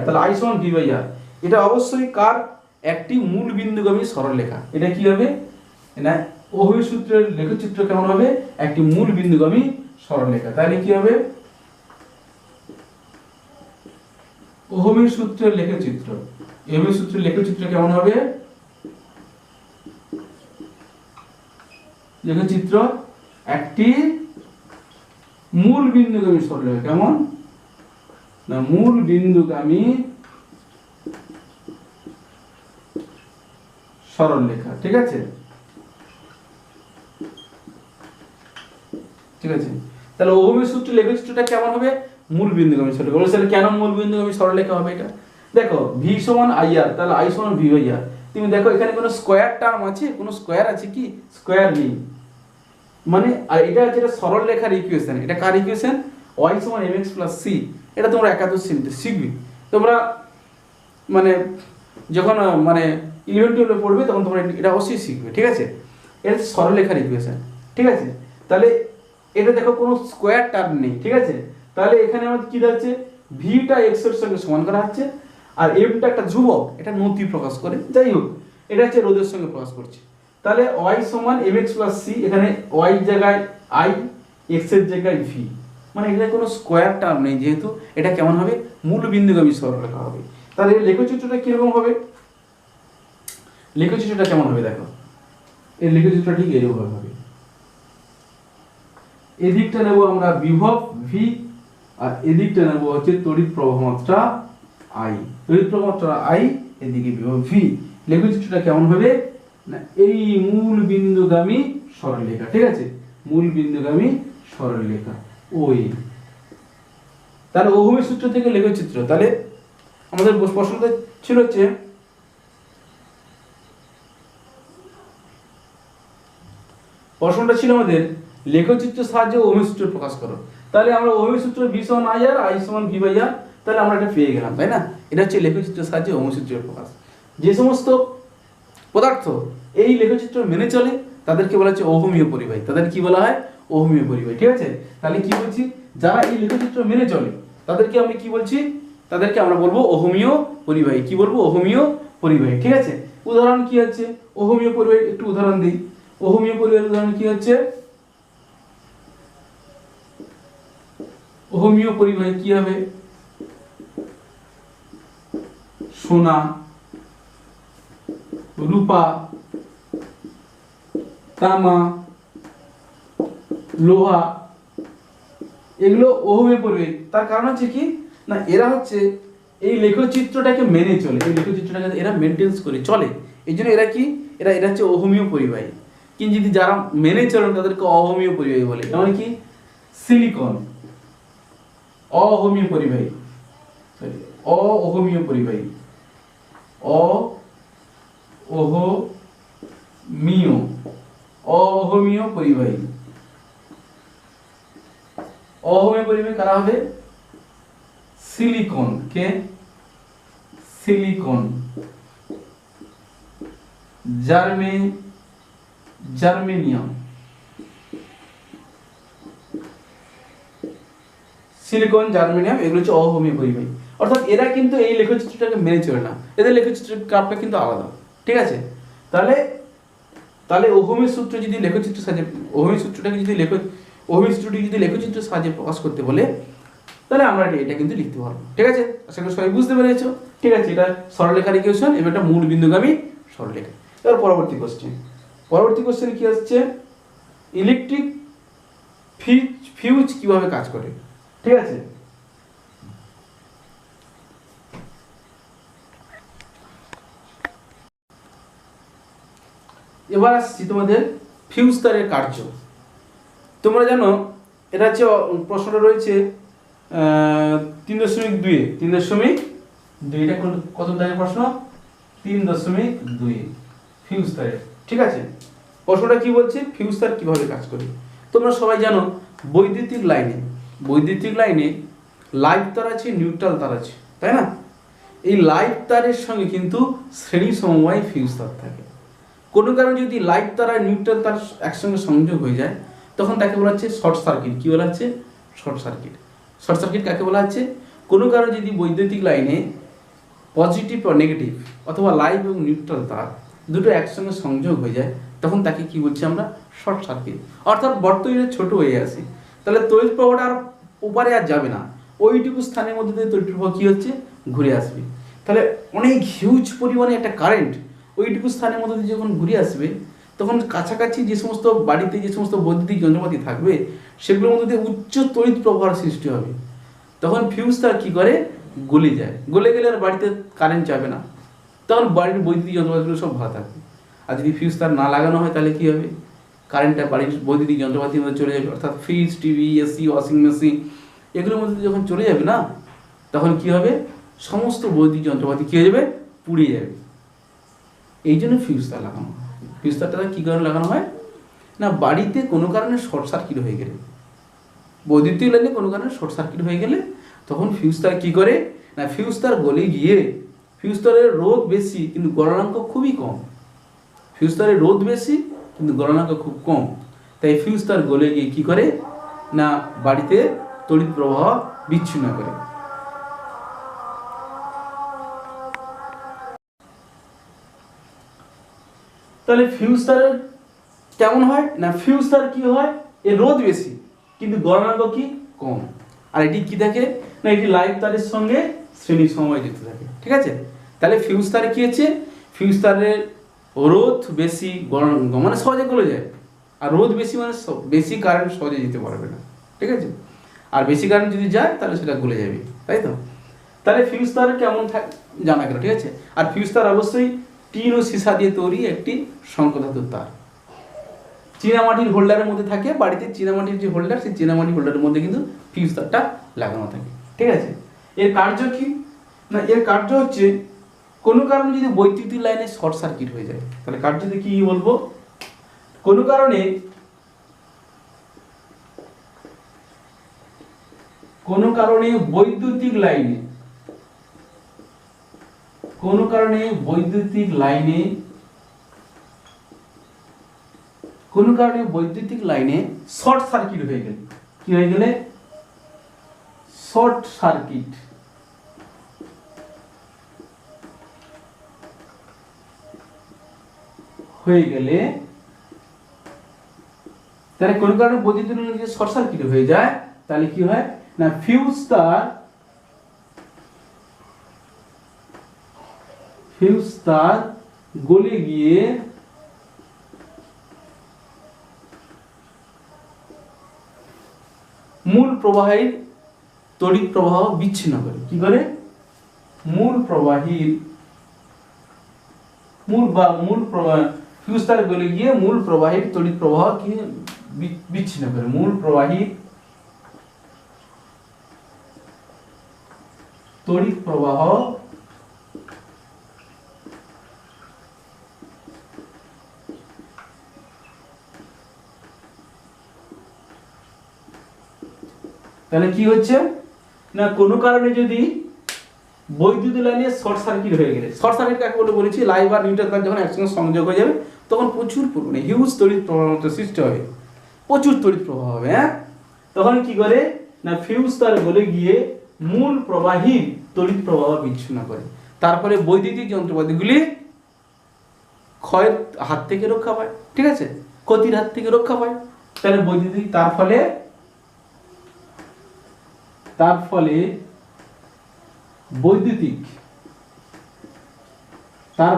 তাহলে I সমান V/R। এটা অবশ্যই কার? একটি মূল বিন্দুগামী সরল রেখা। এটা কি হবে না? ওহমের সূত্রের লেখচিত্র কেমন হবে? একটি মূল বিন্দুগামী সরল রেখা। তাহলে কি হবে? ওহমের সূত্রের লেখচিত্র, ওহমের সূত্রের লেখচিত্র কেমন হবে? লেখচিত্র একটি মূল বিন্দুগামী সরল রেখা। কেমন না? মূল বিন্দুগামী সরল রেখা। ঠিক আছে, ঠিক আছে। তাহলে ওহমের সূত্রের লেখচিত্রটা কেমন হবে? মূল বিন্দুগামী সরল রেখা। তাহলে কেন মূল বিন্দুগামী সরল রেখা হবে এটা? দেখো V সমান IR, তাহলে I সমান V/R। তুমি দেখো এখানে কোনো স্কয়ার টার্ম আছে? কোনো স্কয়ার আছে কি? স্কয়ার নেই। মানে আর এটা যেটা সরল রেখার ইকুয়েশন, এটা কার ইকুয়েশন? y সমান mx c। এটা তোমরা একাদশ শ্রেণীতে শিখবে। তোমরা মানে যখন মানে 11-12 পড়বে তখন তোমরা এটা অবশ্যই শিখবে। ঠিক আছে, এটা সরল রেখার ইকুয়েশন। ঠিক আছে, তাহলে এটা দেখো কোনো স্কয়ার টার্ম নেই। ঠিক আছে, তাহলে এখানে আমাদের কি দাঁড়াচ্ছে? ভিটা এক্স এর সঙ্গে সমান করা হচ্ছে, আর এমটা একটা ধ্রুবক, এটা নতি প্রকাশ করে, যাই হোক এটা হচ্ছে রোধের সঙ্গে প্রকাশ করছে। তাহলে ওয়াই সমান এম এক্স প্লাস সি, এখানে ওয়াই জায়গায় আই, এক্স এর জায়গায় ভি, মানে এখানে কোনো স্কোয়ার টার্ম নেই, যেহেতু এটা কেমন হবে, মূল বিন্দুগামী সরলরেখা হবে। তাহলে এর লেখচিত্রটা কিরকম হবে, লেখচিত্রটা কেমন হবে দেখো, এর লেখচিত্রটা ঠিক এরকম হবে। এদিকটা নেব আমরা বিভব ভি, আর এদিকটা নেব হচ্ছে তড়িৎ প্রবাহ মাত্রা আই, তড়িৎ প্রবাহ মাত্রা আই, এদিকে বিভব ভি। লেখচিত্রটা কেমন হবে না, এই মূল বিন্দুগামী সরলরেখা, ঠিক আছে, মূল বিন্দুগামী সরলরেখা ওই। তাহলে ওহমের সূত্র থেকে লেখচিত্র, তাহলে আমাদের প্রশ্নটা ছিল হচ্ছে প্রশ্নটা ছিল আমাদের লেখচিত্রের সাহায্যে ওহমের সূত্র প্রকাশ করো। তাহলে আমরা ওহমের সূত্র ভি সমান আই আর আই সমান ভি বাই আর, তাহলে আমরা এটা পেয়ে গেলাম, তাই না? এটা হচ্ছে লেখচিত্রের সাহায্যে ওহমের সূত্রের প্রকাশ। যে সমস্ত পদার্থ এই লেখচিত্র মেনে চলে তাদেরকে বলা হচ্ছে ওহমীয় পরিবাহী, তাদের কি বলা হয়, ওহমীয় পরিবাহী, ঠিক আছে? তাহলে কি বলছি, যারা এই লেখচিত্র মেনে চলে তাদেরকে আমি কি বলছি, তাদেরকে আমরা বলবো ওহমীয় পরিবাহী। কি বলবো, ওহমীয় পরিবাহী, ঠিক আছে? উদাহরণ কি আছে ওহমীয় পরিবাহী, একটু উদাহরণ দিই। ওহমীয় পরিবাহীর উদাহরণ কি হচ্ছে, ওহমীয় পরিবাহী কি হবে, সোনা, রূপা, তামা, লোহা, এগুলো ওহমীয় পরিবাহী। তার কারণ হচ্ছে কি না, এরা হচ্ছে এই লেখচিত্রটাকে মেনে চলে, এই লেখচিত্রটাকে এরা মেনটেন্স করে চলে, এই জন্য এরা কি, এরা হচ্ছে ওহমীয় পরিবাহী। কিন্তু যদি যারা মেনে চলেন তাদেরকে অহমীয় পরিবাহী বলে। যেমন কি সিলিকন, অহমীয় পরিবাহী, অহমীয় পরিবাহী, অহমীয় পরিবাহী। অহমীয় পরিবাহী কারা হবে, সিলিকন, কে, সিলিকন, জার্মেনিয়াম, সিলিকন, জার্মেনিয়াম, এগুলো হচ্ছে অহমীয় পরিবাহী। অর্থাৎ এরা কিন্তু এই লেখচিত্রটাকে মেনে চলে না, এদের লেখচিত্রের গ্রাফটা কিন্তু আলাদা, ঠিক আছে? তাহলে ওহমের সূত্র যদি লেখচিত্র সাহায্যে, ওহমের সূত্রটাকে যদি ওহমের সূত্রটি যদি লেখচিত্রের সাহায্যে প্রকাশ করতে বলে, তাহলে আমরা এটা কিন্তু লিখতে পারবো, ঠিক আছে? আশা করি সবাই বুঝতে পেরেছো, ঠিক আছে? এটা সরলরেখার ইকুয়েশন, এবার একটা মূল বিন্দুগামী সরলরেখা। এবার পরবর্তী কোশ্চেন কি আসছে, ইলেকট্রিক ফিউজ কিভাবে কাজ করে, ঠিক আছে? এবার আসছি তোমাদের ফিউজ তারের কার্য। তোমরা জানো এটা হচ্ছে প্রশ্নটা রয়েছে 3.2, 3.2, এটা কত দাগের প্রশ্ন, 3.2 ফিউজ তারের, ঠিক আছে? প্রশ্নটা কি বলছে, ফিউজ তার কিভাবে কাজ করে। তোমরা সবাই জানো বৈদ্যুতিক লাইনে লাইভ তার আছে, নিউট্রাল তার আছে, তাই না? এই লাইভ তারের সঙ্গে কিন্তু শ্রেণী সমবায় ফিউজ তার থাকে। কোনো কারণে যদি লাইভ তার আর নিউট্রাল তার একসঙ্গে সংযোগ হয়ে যায় তখন তাকে বলা হচ্ছে শর্ট সার্কিট। কি বলা হচ্ছে, শর্ট সার্কিট কাকে বলা হচ্ছে, কোনো কারণে যদি বৈদ্যুতিক লাইনে পজিটিভ বা নেগেটিভ অথবা লাইভ এবং নিউট্রাল তার দুটো একসঙ্গে সংযোগ হয়ে যায় তখন তাকে কি বলছি আমরা, শর্ট সার্কিট। অর্থাৎ বর্তনীটা ছোট হয়ে আসে, তাহলে তড়িৎ প্রবাহটা আর ওপারে আর যাবে না, ওইটুকু স্থানের মধ্যে দিয়ে তড়িৎ প্রবাহ কি হচ্ছে, ঘুরে আসবে। তাহলে অনেক হিউজ পরিমাণে একটা কারেন্ট ওইটুকু স্থানের মধ্যে দিয়ে যখন ঘুরে আসবে তখন কাছাকাছি যে সমস্ত বাড়িতে যে সমস্ত বৈদ্যুতিক যন্ত্রপাতি থাকবে সেগুলোর মধ্যে দিয়ে উচ্চ তড়িৎ প্রবাহের সৃষ্টি হবে। তখন ফিউজ তার কি করে, গলে যায়, গলে গেলে আর বাড়িতে কারেন্ট যাবে না, তখন বাড়ির বৈদ্যুতিক যন্ত্রপাতিগুলো সব ভালো থাকবে। আর যদি ফিউজ তার না লাগানো হয় তাহলে কি হবে, কারেন্টটা বাড়ির বৈদ্যুতিক যন্ত্রপাতির মধ্যে চলে যাবে, অর্থাৎ fridge, TV, AC, washing machine এগুলোর মধ্যে যখন চলে যাবে না তখন কি হবে, সমস্ত বৈদ্যুতিক যন্ত্রপাতি কী হয়ে যাবে, পুড়ে যাবে। এই জন্য ফিউজ তার লাগানো হয়। ফিউজ তারটা কী কারণে লাগানো হয় না, বাড়িতে কোনো কারণে শর্ট সার্কিট হয়ে গেলে, বৈদ্যুতিক লাইনে কোনো কারণে শর্ট সার্কিট হয়ে গেলে তখন ফিউজ তার কী করে না, ফিউজ তার গলে গিয়ে, ফিউজ তারের রোধ বেশি কিন্তু গলনাঙ্ক খুবই কম, ফিউজ তারের রোধ বেশি কিন্তু গলনাঙ্ক খুব কম, তাই ফিউজ তার গলে গিয়ে কী করে না, বাড়িতে তড়িৎ প্রবাহ বিচ্ছিন্ন করে। তাহলে ফিউজ তারের কেমন হয় না, ফিউজ তার কি হয়, এর রোধ বেশি কিন্তু গলনাঙ্ক কি কম। আর এটি কি থাকে না, এটি লাইভ তারের সঙ্গে শ্রেণী সমবায় যুক্ত থাকে, ঠিক আছে। তাহলে ফিউজ তারে কি হচ্ছে, ফিউজ তারের রোধ বেশি, গলনাঙ্ক মানে সহজে গলে যায়, আর রোধ বেশি মানে বেশি কারেন্ট সহজে যেতে পারবে না, ঠিক আছে। আর বেশি কারেন্ট যদি যায় তাহলে সেটা গলে যাবে, তাই তো। তাহলে ফিউজ তার কেমন জানা গেল, ঠিক আছে। আর ফিউজ তার অবশ্যই টিন ও সীসা দিয়ে তৈরি একটি শঙ্কধাতুর তার। চীনামাটির হোল্ডারের মধ্যে থাকে, বাড়িতে চীনামাটির যে হোল্ডার, সেই চীনামাটির হোল্ডারের মধ্যে কিন্তু ফিউজ তারটা লাগানো থাকে, ঠিক আছে। এর কার্য কি না, এর কার্য হচ্ছে কোনো কারণে যদি বৈদ্যুতিক লাইনে শর্ট সার্কিট হয়ে যায়, তাহলে কার্যতে কি বলবো, কোনো কারণে বৈদ্যুতিক লাইনে, কোনো কারণে বৈদ্যুতিক লাইনে শর্ট সার্কিট হয়ে গেলে, কি হয়ে গেলে, শর্ট সার্কিট হয়ে গেলে, তাহলে কোন কারণে বৈদ্যুতিক লাইনে যদি শর্ট সার্কিট হয়ে যায় তাহলে কি হয় না, ফিউজ তার গলে গিয়ে মূল প্রবাহের তড়িৎ প্রবাহ বিচ্ছিন্ন করে। কি করে, ফিউজ তার গলে গিয়ে মূল প্রবাহের তড়িৎ প্রবাহ কি বিচ্ছিন্ন করে, মূল প্রবাহীর তড়িৎ প্রবাহ তাহলে কি হচ্ছে না, কোনো কারণে যদি বৈদ্যুতিক লাইনে শর্ট সার্কিট হয়ে গেলে, শর্ট সার্কিট কাকে বলে বলেছি, লাইভ আর নিউট্রাল তার যখন একসঙ্গে সংযোগ হয়ে যাবে তখন প্রচুর পরিমাণে হিউজ তড়িৎ প্রবাহ সৃষ্টি হবে, প্রচুর তড়িৎ প্রবাহ হবে, হ্যাঁ। তখন কি করে না, ফিউজ তার গলে গিয়ে মূল প্রবাহী তড়িৎ প্রবাহ বিচ্ছিন্ন করে, তারপরে বৈদ্যুতিক যন্ত্রপাতিগুলি ক্ষয়ের হাত থেকে রক্ষা পায়, ঠিক আছে, ক্ষতির হাত থেকে রক্ষা পায়। তাহলে বৈদ্যুতিক তার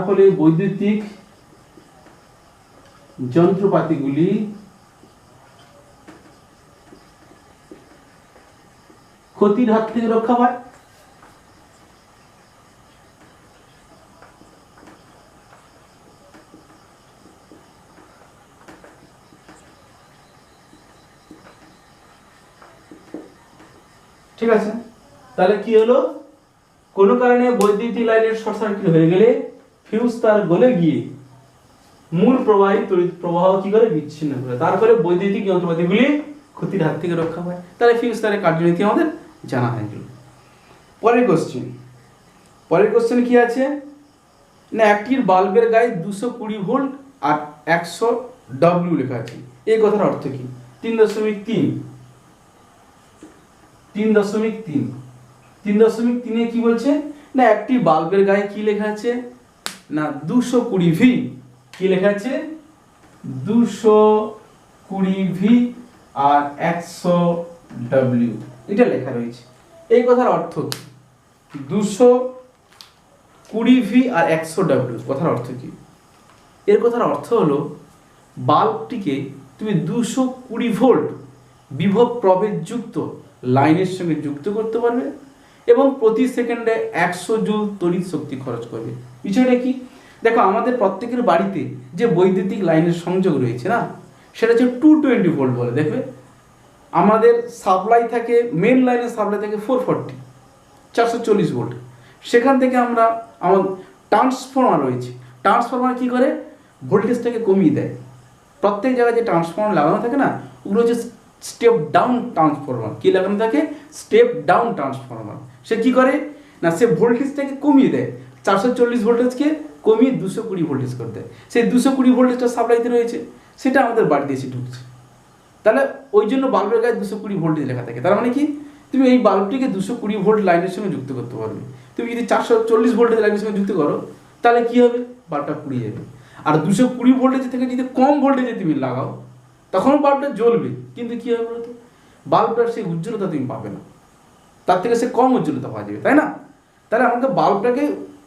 ফলে বৈদ্যুতিক যন্ত্রপাতিগুলি ক্ষতির হাত থেকে রক্ষা পায়। ঠিক আছে, তাহলে কি হলো, কোনো কারণে বৈদ্যুতিক লাইনের শর্ট সার্কিট হয়ে গেলে ফিউজ তার গলে গিয়ে মূল প্রবাহী তড়িৎ প্রবাহ কি করে বিচ্ছিন্ন করে, তারপরে বৈদ্যুতিক যন্ত্রপাতিগুলি ক্ষতির হাত থেকে রক্ষা পায়। তাহলে ফিউজ তারের কার্যনীতি আমাদের জানা হয়ে গেল। পরের কোশ্চেন কি আছে না, একটির বাল্বের গায়ে 220 ভোল্ট আর 100 ডব্লিউ লেখা আছে, এই কথার অর্থ কি। 3.3 কি বলছে না, একটি বাল্বের গায়ে কি লেখা আছে না, 220 ভি, কি লেখা আছে 220 ভি আর 100 ডব্লিউ, এটা লেখা রয়েছে। এই কথার অর্থ কি, 220 ভি আর 100 ডব্লিউ কথার অর্থ কি। এর কথার অর্থ হলো বাল্বটিকে তুমি 220 ভোল্ট বিভব প্রভেদ যুক্ত লাইনের সঙ্গে যুক্ত করতে পারবে এবং প্রতি সেকেন্ডে 100 জুল তড়িৎ শক্তি খরচ করবে। বিষয়টা কি, দেখো আমাদের প্রত্যেকের বাড়িতে যে বৈদ্যুতিক লাইনের সংযোগ রয়েছে না, সেটা হচ্ছে 220 ভোল্ট বলে। দেখবে আমাদের সাপ্লাই থাকে, মেন লাইনের সাপ্লাই থাকে 440 ভোল্ট, সেখান থেকে আমার ট্রান্সফরমার রয়েছে, ট্রান্সফরমার কি করে ভোল্টেজটাকে কমিয়ে দেয়। প্রত্যেক জায়গায় যে ট্রান্সফরমার লাগানো থাকে না, ওগুলো হচ্ছে স্টেপ ডাউন ট্রান্সফরমার। কি লাগানো থাকে, স্টেপ ডাউন ট্রান্সফরমার। সে কি করে না, সে ভোল্টেজটাকে কমিয়ে দেয়, 440 ভোল্টেজকে কমিয়ে 220 ভোল্টেজ করে দেয়। সেই 220 ভোল্টেজটা সাপ্লাইতে রয়েছে, সেটা আমাদের বাড়িতে এসে ঢুকছে। তাহলে ওই জন্য বাল্বের গায়ে 220 ভোল্টেজ লেখা থাকে। তার মানে কি, তুমি এই বাল্বটিকে 220 ভোল্ট লাইনের সঙ্গে যুক্ত করতে পারবে। তুমি যদি 440 ভোল্টেজ লাইনের সঙ্গে যুক্ত করো তাহলে কি হবে, বাল্বটা পুড়ে যাবে। আর 220 ভোল্টেজ থেকে যদি কম ভোল্টেজে তুমি লাগাও তখন বাল্বটা জ্বলবে, কিন্তু কি হবে বলতো, বাল্বটার সেই উজ্জ্বলতা তুমি পাবে না, তার থেকে সে কম উজ্জ্বলতা পাওয়া যাবে, তাই না? তাহলে আমাকে বাল্বটাকে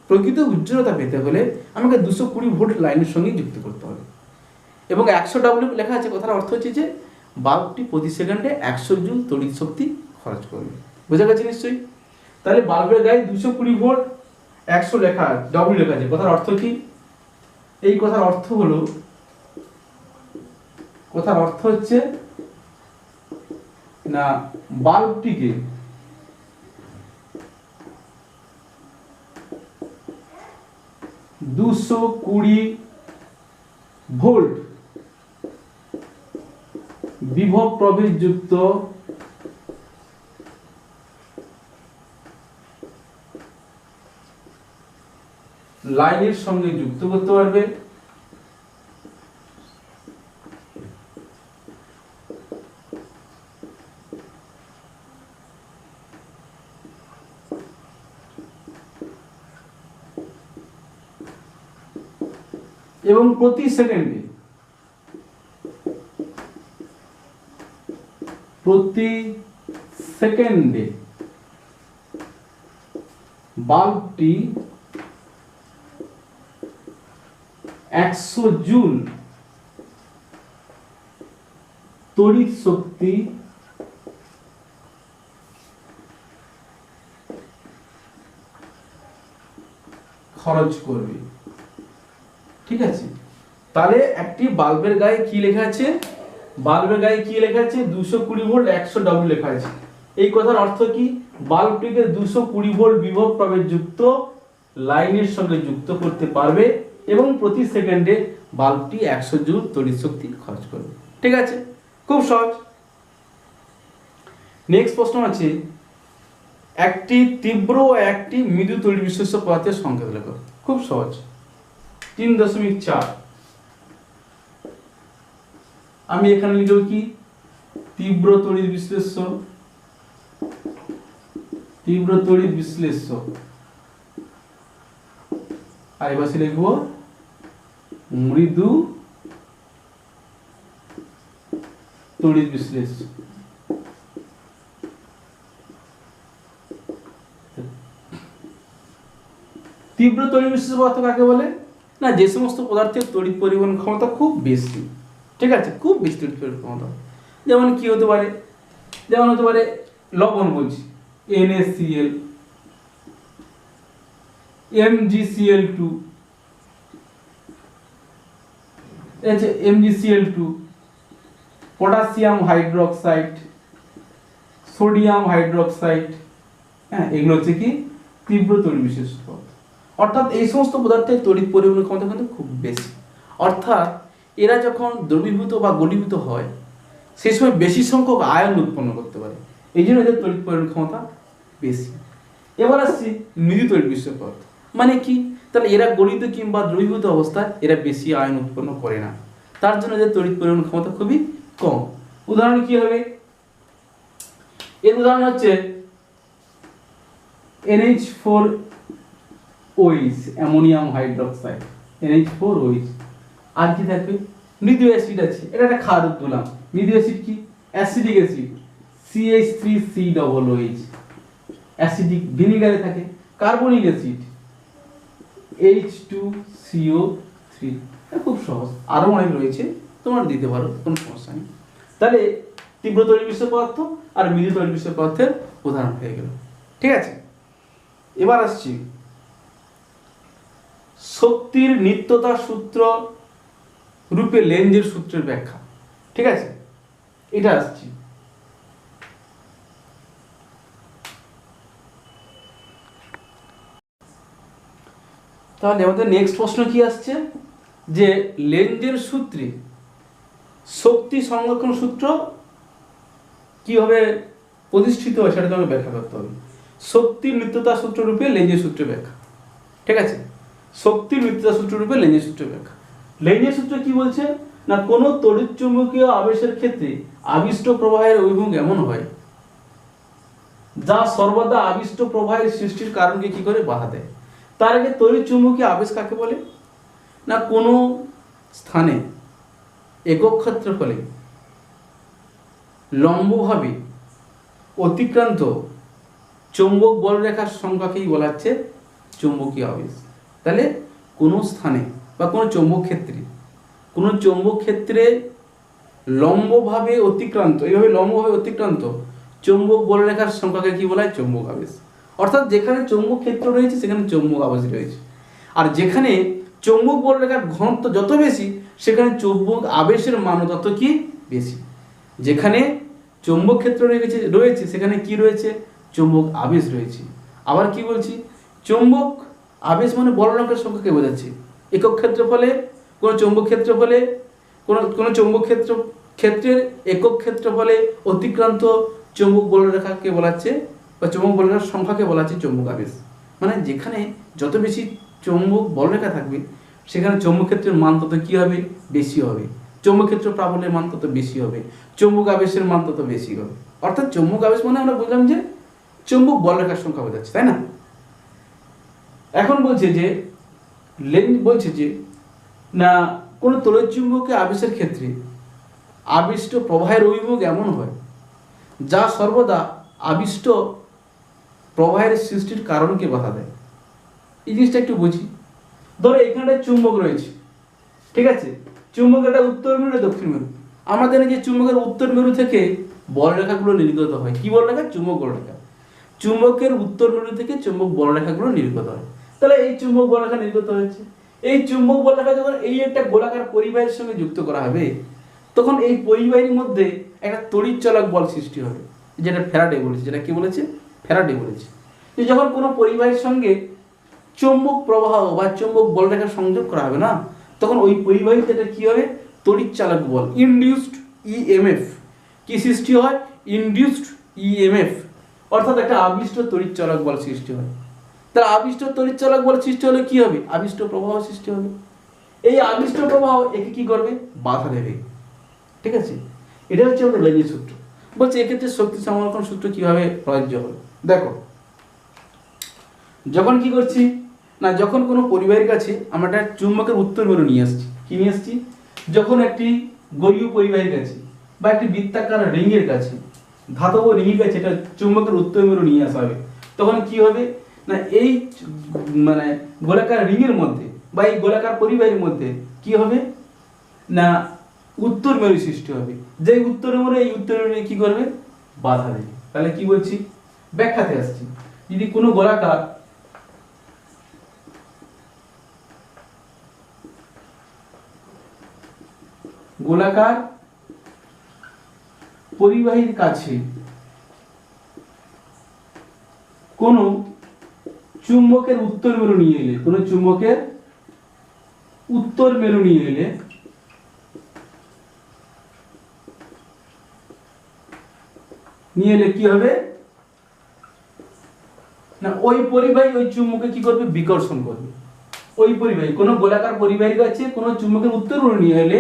প্রকৃত উজ্জ্বলতা পেতে হলে আমাকে 220 ভোল্ট লাইনের সঙ্গে যুক্ত করতে হবে। এবং 100W লেখা আছে, কথার অর্থ হচ্ছে যে বাল্বটি প্রতি সেকেন্ডে 100 জুল তড়িৎ শক্তি খরচ করবে। বোঝা গেছে নিশ্চয়ই? তাহলে বাল্বের গায়ে 220 ভোল্ট 100 লেখা ডব্লিউ লেখা আছে, কথার অর্থ কি? এই কথার অর্থ হলো, কথার অর্থ হচ্ছে না বাল্বটিকে $220 ভোল্ট বিভব প্রবেশযুক্ত লাইনের সঙ্গে যুক্ত করতে পারবে এবং প্রতি সেকেন্ডে বাল্বটি 100 জুল তড়িৎ শক্তি খরচ করবে। ঠিক আছে, তাহলে একটি বাল্বের গায়ে কি লেখা আছে? বাল্বের গায়ে কি লেখা আছে? 220 ভোল্ট 100W লেখা আছে। এই কথার অর্থ কি? বাল্বটিকে 220 ভোল্ট বিভব প্রবেশযুক্ত লাইনের সঙ্গে যুক্ত করতে পারবে এবং প্রতি সেকেন্ডে বাল্বটি 100 জুল তড়িৎ শক্তি খরচ করবে। ঠিক আছে, খুব সহজ। নেক্সট প্রশ্ন আছে, একটি তীব্র ও একটি মৃদু তড়িৎ বিশ্লেষ্য পদার্থের সংকেত লেখো। খুব সহজ। 3.4 আমি এখানে লিখব কি? তীব্র তড়িৎ বিশ্লেষ্য, তীব্র তড়িৎ বিশ্লেষ্য, আর এবার লিখব মৃদু তড়িৎ বিশ্লেষ্য। তীব্র তড়িৎ বিশ্লেষ্য পদার্থ কাকে বলে? না, যে সমস্ত পদার্থের তড়িৎ পরিবহন ক্ষমতা খুব বেশি। ঠিক আছে, খুব বেশি তড়িৎ পরিবহন ক্ষমতা। যেমন কি হতে পারে? যেমন হতে পারে লবণ বলছি, NaCl, MgCl2, আছে MgCl2, potassium hydroxide, sodium hydroxide. হ্যাঁ, এগুলো হচ্ছে কি তীব্র তড়িৎ বিশ্লেষ্য পদার্থ। অর্থাৎ এই সমস্ত পদার্থের তড়িৎ পরিবহন ক্ষমতা কিন্তু খুব বেশি। অর্থাৎ এরা যখন দ্রবীভূত বা গলীভূত হয় সেই সময় বেশি সংখ্যক আয়ন উৎপন্ন করতে পারে, এই জন্য এদের তড়িৎ পরিবহন ক্ষমতা বেশি। এবার আসছি মৃদু তড়িৎ বিশ্লেষ্য পদার্থ মানে কি? তাহলে এরা গলিত কিংবা দ্রবীভূত অবস্থায় এরা বেশি আয়ন উৎপন্ন করে না, তার জন্য এদের তড়িৎ পরিবহন ক্ষমতা খুবই কম। উদাহরণ কি হবে? এর উদাহরণ হচ্ছে NH4OH, অ্যামোনিয়াম হাইড্রোক্সাইড, NH4OH। আর কি থাকবে? মৃদু অ্যাসিড আছে, এটা একটা ক্ষার তুলাম। মৃদু অ্যাসিড কি? অ্যাসিডিক অ্যাসিড, CH3COOH, অ্যাসিডিক ভিনিগারে থাকে। Carbonic acid, H2CO3। খুব সহজ, আরো অনেক রয়েছে, তোমরা দিতে পারো, কোনো সমস্যা নেই। তাহলে তীব্র তড়িৎ বিশ্লেষ্য পদার্থ আর মৃদু তড়িৎ বিশ্লেষ্য পদার্থের উদাহরণ হয়ে গেল। ঠিক আছে, এবার আসছি শক্তির নিত্যতা সূত্র রূপে লেঞ্জের সূত্রের ব্যাখ্যা। ঠিক আছে, এটা আসছি। তাহলে আমাদের নেক্সট প্রশ্ন কি আসছে, যে লেঞ্জের সূত্রে শক্তি সংরক্ষণ সূত্র কিভাবে প্রতিষ্ঠিত হয় সেটা তোমাকে ব্যাখ্যা করতে হবে। শক্তির নিত্যতা সূত্র রূপে লেঞ্জের সূত্রের ব্যাখ্যা। ঠিক আছে, শক্তির নিত্যতা সূত্র রূপে লেঞ্জের সূত্রের ব্যাখ্যা। লেঞ্জের সূত্র কি বলছে? না, কোনো তড়িৎচুম্বকীয় আবেশের ক্ষেত্রে আবিষ্ট প্রবাহের অভিমুখ এমন হয় যা সর্বদা আবিষ্ট প্রবাহের সৃষ্টির কারণকে কি করে বাধা দেয়। তার আগে তড়িৎচুম্বকীয় আবেশ কাকে বলে? না, কোনো স্থানে একক ক্ষেত্রফলে লম্বভাবে অতিক্রান্ত চৌম্বক বলরেখার সংখ্যাকেই বলা হচ্ছে চৌম্বকীয় আবেশ। তাহলে কোনো স্থানে বা কোনো চৌম্বক ক্ষেত্রে লম্বভাবে অতিক্রান্ত, এইভাবে লম্বভাবে অতিক্রান্ত চৌম্বক বলরেখার সংখ্যাকে কি বলা হয়? চৌম্বক আবেশ। অর্থাৎ যেখানে চৌম্বক ক্ষেত্র রয়েছে সেখানে চৌম্বক আবেশ রয়েছে, আর যেখানে চৌম্বক বলরেখার ঘনত্ব যত বেশি সেখানে চৌম্বক আবেশের মানও তত কি বেশি। যেখানে চৌম্বক ক্ষেত্র রয়েছে সেখানে কি রয়েছে? চৌম্বক আবেশ রয়েছে। আবার কি বলছি? চৌম্বক আবেশ মানে বলরেখার সংখ্যাকে বোঝাচ্ছে। একক ক্ষেত্রফলে কোনো চৌম্বক ক্ষেত্রফলে কোনো চৌম্বক ক্ষেত্রের একক ক্ষেত্রফলে অতিক্রান্ত চৌম্বক বলরেখাকে বলা হচ্ছে, বা চৌম্বক বলরেখার সংখ্যাকে বলা হচ্ছে চৌম্বক আবেশ। মানে যেখানে যত বেশি চৌম্বক বলরেখা থাকবে সেখানে চৌম্বক ক্ষেত্রের মান তত কি হবে? বেশি হবে। চৌম্বক ক্ষেত্র প্রাবল্যের মান তত বেশি হবে, চৌম্বক আবেশের মান তত বেশি হবে। অর্থাৎ চৌম্বক আবেশ মানে আমরা বুঝলাম যে চৌম্বক বলরেখার সংখ্যা বোঝাচ্ছে, তাই না? এখন বলছে যে না কোনো তড়িৎচুম্বকীয় আবেশের ক্ষেত্রে আবিষ্ট প্রবাহের অভিমুখ এমন হয় যা সর্বদা আবিষ্ট প্রবাহের সৃষ্টির কারণকে বাধা দেয়। এই জিনিসটা একটু বুঝি। ধরো এখানে চুম্বক রয়েছে, ঠিক আছে? চুম্বক এটা উত্তর মেরু, দক্ষিণ মেরু। আমরা জানি যে চুম্বকের উত্তর মেরু থেকে বলরেখাগুলো নির্গত হয়। কি বলরেখা? চুম্বক বলরেখা। চুম্বকের উত্তর মেরু থেকে চুম্বক বলরেখাগুলো নির্গত হয়। তাহলে এই চুম্বক বলরেখা নির্গত হয়েছে। এই চুম্বক বলরেখা যখন এই একটা গোলাকার পরিবাহীর সঙ্গে যুক্ত করা হবে তখন এই পরিবাহীর মধ্যে একটা তড়িৎচলক বল সৃষ্টি হবে, যেটা ফ্যারাডে বলেছে। যেটা কি বলেছে? ফ্যারাডে বলেছে যে যখন কোনো পরিবাহীর সঙ্গে চৌম্বক প্রবাহ বা চৌম্বক বলরেখা সংযোগ করা হবে না, তখন ওই পরিবাহীতে এটা কি হবে? তড়িৎচালক বল, ইনডিউসড ইএমএফ কি সৃষ্টি হয়? ইনডিউসড ইএমএফ, অর্থাৎ একটা আবিষ্ট তড়িৎচালক বল সৃষ্টি হয়। তাহলে আবিষ্ট তড়িৎচালক বল সৃষ্টি হলে কি হবে? আবিষ্ট প্রবাহ সৃষ্টি হবে। এই আবিষ্ট প্রবাহ একে কি করবে? বাধা দেবে। ঠিক আছে? এটা হচ্ছে আমাদের লেঞ্জের সূত্র। বলছে এক্ষেত্রে শক্তি সংরক্ষণ সূত্র কিভাবে প্রযোজ্য হবে। দেখো, যখন কি করছি না, যখন কোনো পরিবাহীর কাছে আমরা একটা চুম্বকের উত্তর মেরু নিয়ে আসছি। কি নিয়ে আসছি? যখন একটি গরীয় পরিবাহীর কাছে বা একটি বৃত্তাকার রিংয়ের কাছে, ধাতব রিংয়ের কাছে এটা চুম্বকের উত্তর মেরু নিয়ে আসা হবে, তখন কি হবে না, এই মানে গোলাকার রিংয়ের মধ্যে বা এই গোলাকার পরিবাহীর মধ্যে কি হবে না, উত্তর মেরু সৃষ্টি হবে। যে উত্তর মেরু এই উত্তর মেরু কি করবে? বাধা দেবে। তাহলে কি বলছি? ব্যাখ্যাতে আসছি। যদি কোনো গোলাকার পরিবাহীর কাছে কোন চুম্বকের উত্তর মেরু নিয়ে এলে, কোন চুম্বকের উত্তর মেরু নিয়ে এলে কি হবে না, ওই পরিবাহী ওই চুম্বকে কি করবে? বিকর্ষণ করবে। ওই পরিবাহী কোন গোলাকার পরিবাহীর কাছে কোন চুম্বকের উত্তর মেরু নিয়ে এলে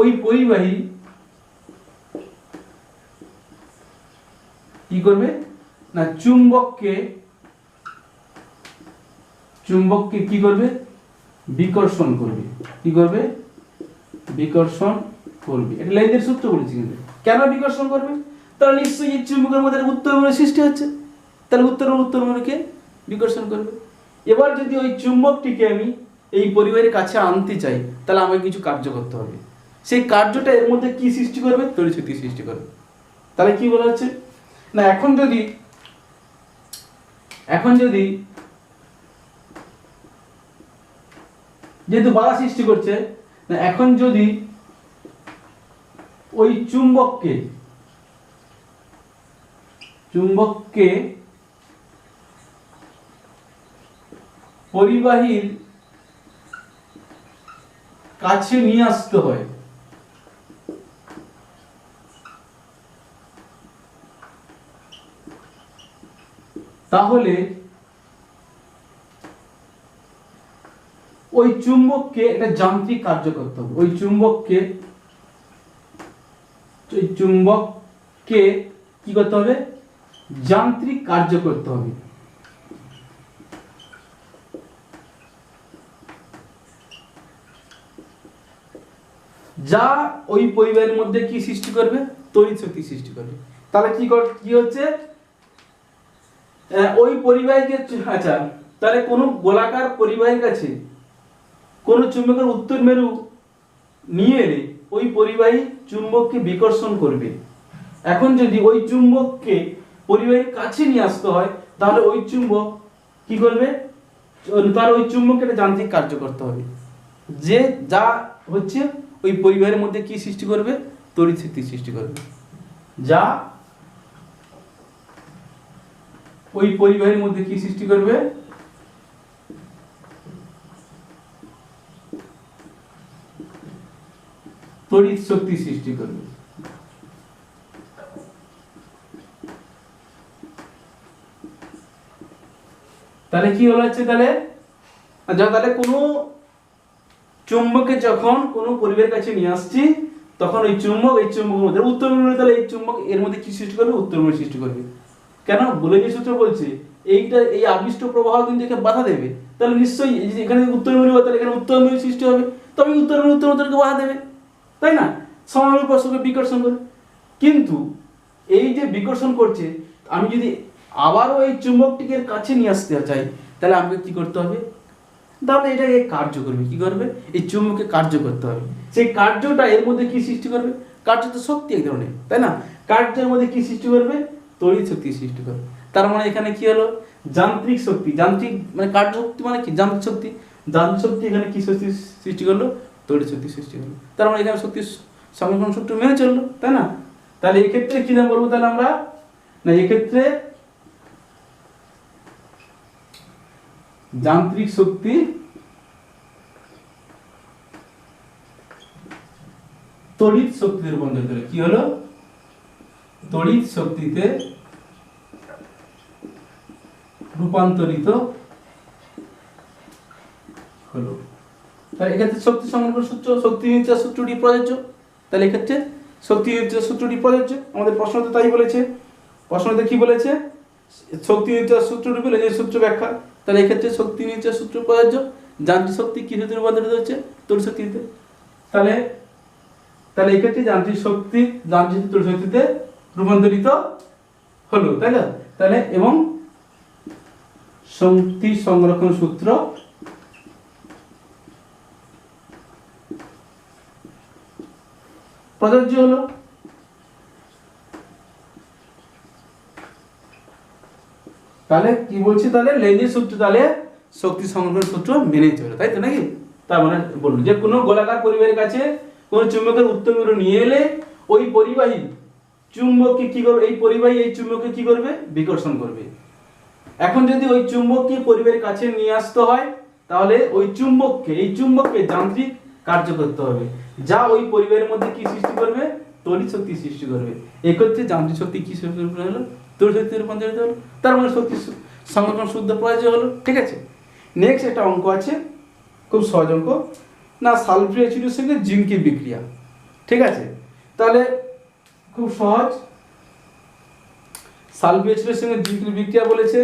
ওই পরিবাহী কি করবে না, চুম্বককে কি করবে? বিকর্ষণ করবে। কি করবে? বিকর্ষণ করবে। এটা লেঞ্জের সূত্র বলেছি। কিন্তু কেন বিকর্ষণ করবে? তাহলে নিশ্চয়ই এই চুম্বকের মধ্যে উত্তর মেরু সৃষ্টি হচ্ছে, তাহলে উত্তর মেরুকে বিকর্ষণ করবে। এবার যদি ওই চুম্বকটিকে আমি এই পরিবাহের কাছে আনতে চাই তাহলে আমাকে কিছু কার্য করতে হবে। সেই কার্যটা এর মধ্যে কি সৃষ্টি করবে? তড়িৎশক্তি সৃষ্টি করবে। তাহলে কি বলা হচ্ছে না, এখন যদি যেহেতু বাধা সৃষ্টি করছে না, এখন যদি ওই চুম্বককে পরিবাহীর কাছে নিয়ে আসতে হয়, তাহলে ওই চুম্বককে একটা যান্ত্রিক কার্য করতে হবে। ওই চুম্বককে কি করতে হবে? যান্ত্রিক কার্য করতে হবে। যা ওই পরিবাহের মধ্যে কি সৃষ্টি করবে, তড়িৎ শক্তি সৃষ্টি করবে। তাহলে কি হচ্ছে, ওই পরিবাহীকে, আচ্ছা তাহলে কোনো গোলাকার পরিবাহীর কাছে কোনো চুম্বকের উত্তর মেরু নিয়ে এলে ওই পরিবাহী চুম্বককে বিকর্ষণ করবে। এখন যদি ওই চুম্বককে পরিবাহীর কাছে নিয়ে আসতে হয়, তাহলে ওই চুম্বক কি করবে, তার ওই চুম্বককে একটা যান্ত্রিক কার্য করতে হবে, যে যা হচ্ছে ওই পরিবাহের মধ্যে কি সৃষ্টি করবে, তড়িৎ শক্তি সৃষ্টি করবে, যা ওই পরিবাহের মধ্যে কি সৃষ্টি করবে, তড়িৎ শক্তি সৃষ্টি করবে। তাহলে কি হলো হচ্ছে, তাহলে কোনো চুম্বককে যখন কোনো পরিবাহের কাছে নিয়ে আসছি, তখন ওই চুম্বকের মধ্যে উত্তর মেরু, তাহলে এই চুম্বক এর মধ্যে কি সৃষ্টি করবে, উত্তর মেরু সৃষ্টি করবে। কেন বলে যে সূত্র বলছে এই আবিষ্ট প্রবাহ কিন্তু একে বাধা দেবে, তাহলে নিশ্চয়ই এখানে উত্তর মেরু, তাহলে এখানে উত্তর মেরু সৃষ্টি হবে, তবে উত্তর মেরুকে বাধা দেবে, তাই না, সমানুপাতিক প্রস্থকে বিকর্ষণ করে। কিন্তু এই যে বিকর্ষণ করছে, আমি যদি আবারও এই চুম্বকটিকে কাছে নিয়ে আসতে চাই, তাহলে আমাকে কি করতে হবে, তাহলে এটাকে কার্য করবে, কি করবে, এই চুম্বককে কার্য করতে হবে। সেই কার্যটা এর মধ্যে কি সৃষ্টি করবে, কার্য তো শক্তি এক ধরনের, তাই না, কার্যের মধ্যে কি সৃষ্টি করবে, তড়িৎ শক্তি সৃষ্টি করবে। তার মানে এখানে কি হলো, যান্ত্রিক শক্তি, যান্ত্রিক মানে কার্য শক্তি মানে কি, যান্ত্রিক শক্তি, যান্ত্রিক শক্তি এখানে কি শক্তি সৃষ্টি করলো, তড়িৎ শক্তি সৃষ্টি করলো। তার মানে এখানে শক্তি সংরক্ষণ সূত্র মেনে চললো, তাই না। তাহলে এই ক্ষেত্রে কি নাম বলবো, তাহলে আমরা না এক্ষেত্রে যান্ত্রিক শক্তি তড়িৎ শক্তিতে রূপান্তরিত হলো। কি হলো, তড়িৎ শক্তিতে রূপান্তরিত হলো। তাহলে এক্ষেত্রে শক্তি সংরক্ষণ সূত্র, শক্তি নির্যাস সূত্রটি প্রযোজ্য। তাহলে এক্ষেত্রে শক্তি নির্যাস সূত্রটি প্রযোজ্য, আমাদের প্রশ্নতে তাই বলেছে। প্রশ্নতে কি বলেছে, শক্তি নির্যাস সূত্রটি বলে যে সূত্র ব্যাখ্যা। তাহলে এক্ষেত্রে শক্তি নির্যাস সূত্র প্রযোজ্য, যান্ত্রিক শক্তি কিসেতে রূপান্তরিত হচ্ছে, তড়িৎ শক্তিতে। তাহলে এক্ষেত্রে যান্ত্রিক শক্তি তড়িৎ শক্তিতে রূপান্তরিত হলো, তাই না। তাহলে এবং শক্তি সংরক্ষণ সূত্র প্রযোজ্য হলো। তাহলে কি বলছি, তাহলে লেঞ্জের সূত্র, তাহলে শক্তি সংরক্ষণ সূত্র মেনে চলে, তাই তো নাকি। তার মানে বলুন যে কোনো গোলাকার পরিবাহের কাছে কোন চুম্বকের উত্তর মেরু নিয়ে এলে ওই পরিবাহী চুম্বককে কি করবে, এই পরিবাহী এই চুম্বককে কি করবে, বিকর্ষণ করবে। এখন যদি ওই চুম্বককে পরিবাহের কাছে নিয়ে আসতে হয়, তাহলে ওই চুম্বককে যান্ত্রিক কার্য করতে হবে, যা ওই পরিবাহের মধ্যে কি সৃষ্টি করবে, তড়িৎ শক্তি সৃষ্টি করবে। এক্ষেত্রে যান্ত্রিক শক্তি কি হলো, তড়িৎ শক্তি রূপান্তরিত হলো। তার মানে শক্তি সংরক্ষণ সূত্র প্রয়োজন হলো, ঠিক আছে। নেক্সট একটা অঙ্ক আছে, খুব সহজ অঙ্ক, না সালফিউরিক অ্যাসিডের সঙ্গে জিঙ্কের বিক্রিয়া, ঠিক আছে। তাহলে খুব সহজ, সালফিউরিক অ্যাসিডের সঙ্গে জিঙ্কের বিক্রিয়া বলেছে,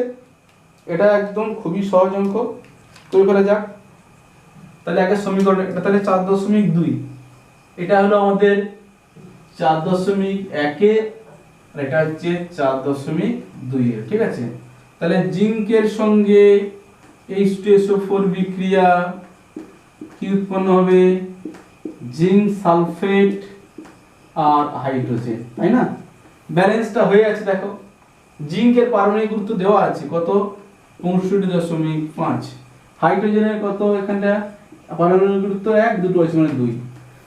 এটা একদম খুবই সহজ অঙ্ক, তৈরি করা যাক। তাহলে একটা সমীকরণ, এটা তাহলে 4.2, এটা হলো আমাদের 4.1, আর এটা হচ্ছে 4.2, ঠিক আছে। তাহলে জিঙ্কের সঙ্গে H2SO4 বিক্রিয়া কি উৎপন্ন হবে, জিঙ্ক সালফেট আর হাইড্রোজেন, তাই না। ব্যালেন্সটা হয়ে আছে, দেখো জিঙ্কের পারমাণবিক গুরুত্ব দেওয়া আছে কত, 65.5, হাইড্রোজেনের কত, এখানটা পারমাণবিক গুরুত্ব 1, দুটো আছে মানে 2।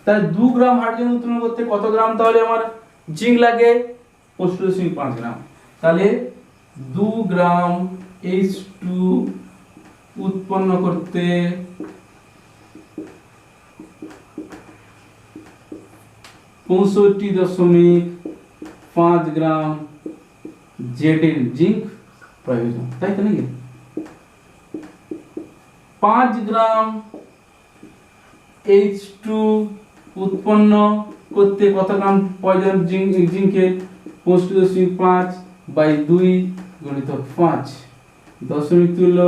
তাহলে 2 গ্রাম হাইড্রোজেন উৎপন্ন করতে কত গ্রাম তাহলে আমার জিঙ্ক লাগে, 65.5 গ্রাম। তাহলে 2 গ্রাম H2 উৎপন্ন করতে 65.5 গ্রাম জেডের জিঙ্ক প্রয়োজন, তাই তো নাকি। 5 গ্রাম H2 উৎপন্ন করতে কত গ্রাম প্রয়োজন জিঙ্কের, 65.5/2 গুণিত 5, দশমিক তুল্য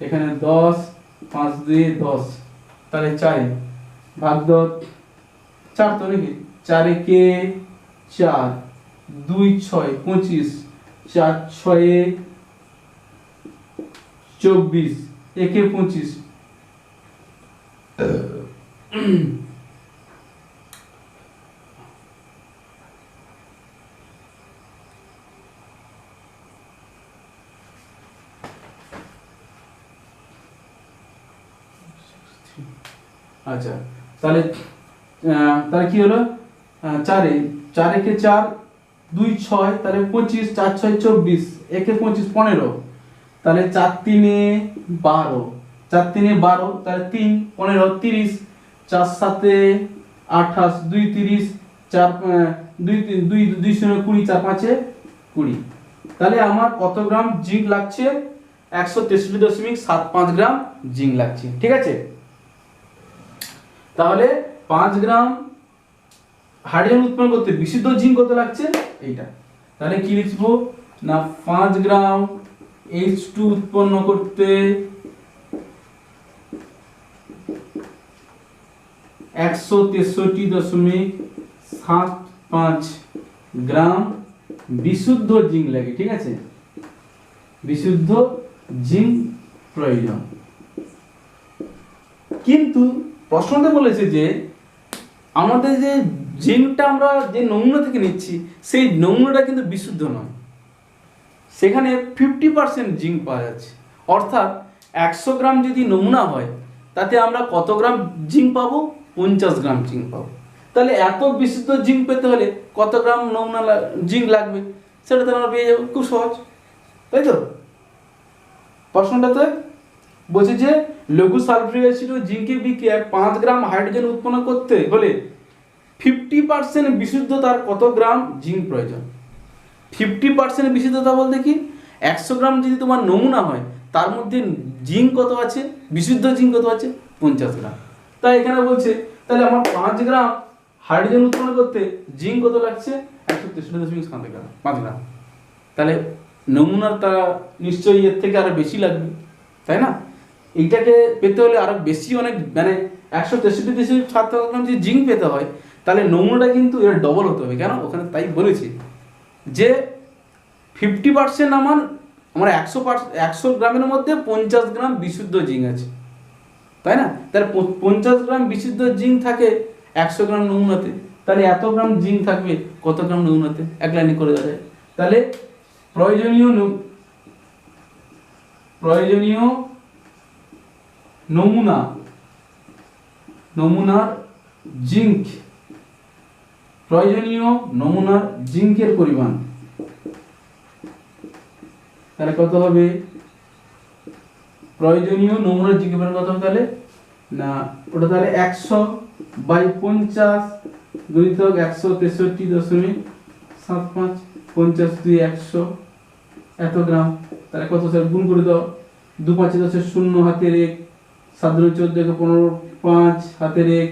এখানে 10, 5 2 10, তাহলে 4 ভাগ 10, 4 তো নাকি 4 একে 4, 2 6 25, 4 6 24, একে 25, আচ্ছা তাহলে তাহলে কি হলো 4 একে 4, 2 6, তাহলে 25, 4 6 24, একে 25 15, তাহলে 4 3 12, 4 3 12, তাহলে 3 15 30, 4 7 28, 2 30, 4 2 2 2 0 20, 4 5 20, তাহলে আমার কত গ্রাম জিঙ্ক লাগছে? 163.75 গ্রাম জিঙ্ক লাগছে। ঠিক আছে, তাহলে 5 গ্রাম হাইড্রোজেন উৎপন্ন করতে বিশুদ্ধ জিঙ্ক কত লাগছে এইটা। তাহলে কি লিখবো না 5 গ্রাম H2 উৎপন্ন করতে 163.75 গ্রাম বিশুদ্ধ জিঙ্ক লাগে। ঠিক আছে, বিশুদ্ধ জিঙ্ক প্রয়োজন। কিন্তু প্রশ্নতে বলেছে যে আমাদের যে জিঙ্কটা আমরা যে নমুনা থেকে নিচ্ছি সেই নমুনাটা কিন্তু বিশুদ্ধ নয়, সেখানে 50% জিঙ্ক পাওয়া যাচ্ছে। অর্থাৎ 100 গ্রাম যদি নমুনা হয় তাতে আমরা কত গ্রাম জিঙ্ক পাবো? 50 গ্রাম জিঙ্ক পাবো। তাহলে এত বিশুদ্ধ জিঙ্ক পেতে হলে কত গ্রাম নমুনা জিঙ্ক লাগবে সেটা তো আমরা পেয়ে যাবো, খুব সহজ, তাই তো? প্রশ্নটাতে বলছে যে লঘু সালফিউরিক অ্যাসিড ও জিঙ্কের বিক্রিয়ায় 5 গ্রাম হাইড্রোজেন উৎপন্ন করতে হলে 50% বিশুদ্ধতার কত গ্রাম জিঙ্ক প্রয়োজন? 50% বিশুদ্ধতা বলতে কি 100 গ্রাম যদি তোমার নমুনা হয় তার মধ্যে জিঙ্ক কত আছে, বিশুদ্ধ জিঙ্ক কত আছে? 50 গ্রাম। তাই এখানে বলছে তাহলে আমার 5 গ্রাম হাইড্রোজেন উৎপন্ন করতে জিঙ্ক কত লাগছে? 163.75 গ্রাম, 5 গ্রাম। তাহলে নমুনার তারা নিশ্চয়ই এর থেকে আরো বেশি লাগবে, তাই না? এইটাকে পেতে হলে আরো বেশি, অনেক মানে 163.75 গ্রাম যদি জিঙ্ক পেতে হয় তাহলে নমুনাটা কিন্তু এর ডবল হতে হবে। কেন? ওখানে তাই বলেছি যে 50% আমার 100 গ্রামের মধ্যে 50 গ্রাম বিশুদ্ধ জিঙ্ক আছে, তাই না? তাহলে 50 গ্রাম বিশুদ্ধ জিঙ্ক থাকে 100 গ্রাম নমুনাতে, তাহলে এত গ্রাম জিঙ্ক থাকবে কত গ্রাম নমুনাতে? এক লাইনে করে দেওয়া যায়। তাহলে প্রয়োজনীয় নমুনার জিঙ্ক, প্রয়োজনীয় নমুনার জিঙ্কের পরিমাণ তাহলে কত হবে? প্রয়োজনীয় নমুনার জিঙ্কের পরিমাণ কত হবে তাহলে? না ওটা তাহলে 100/50 গুণিতক 163.75, 50 2 100 এত গ্রাম, তাহলে কত স্যার গুণ করে দাও। 2 5 10 0 হাতের 1, 7 2 14 15 5 হাতের 1,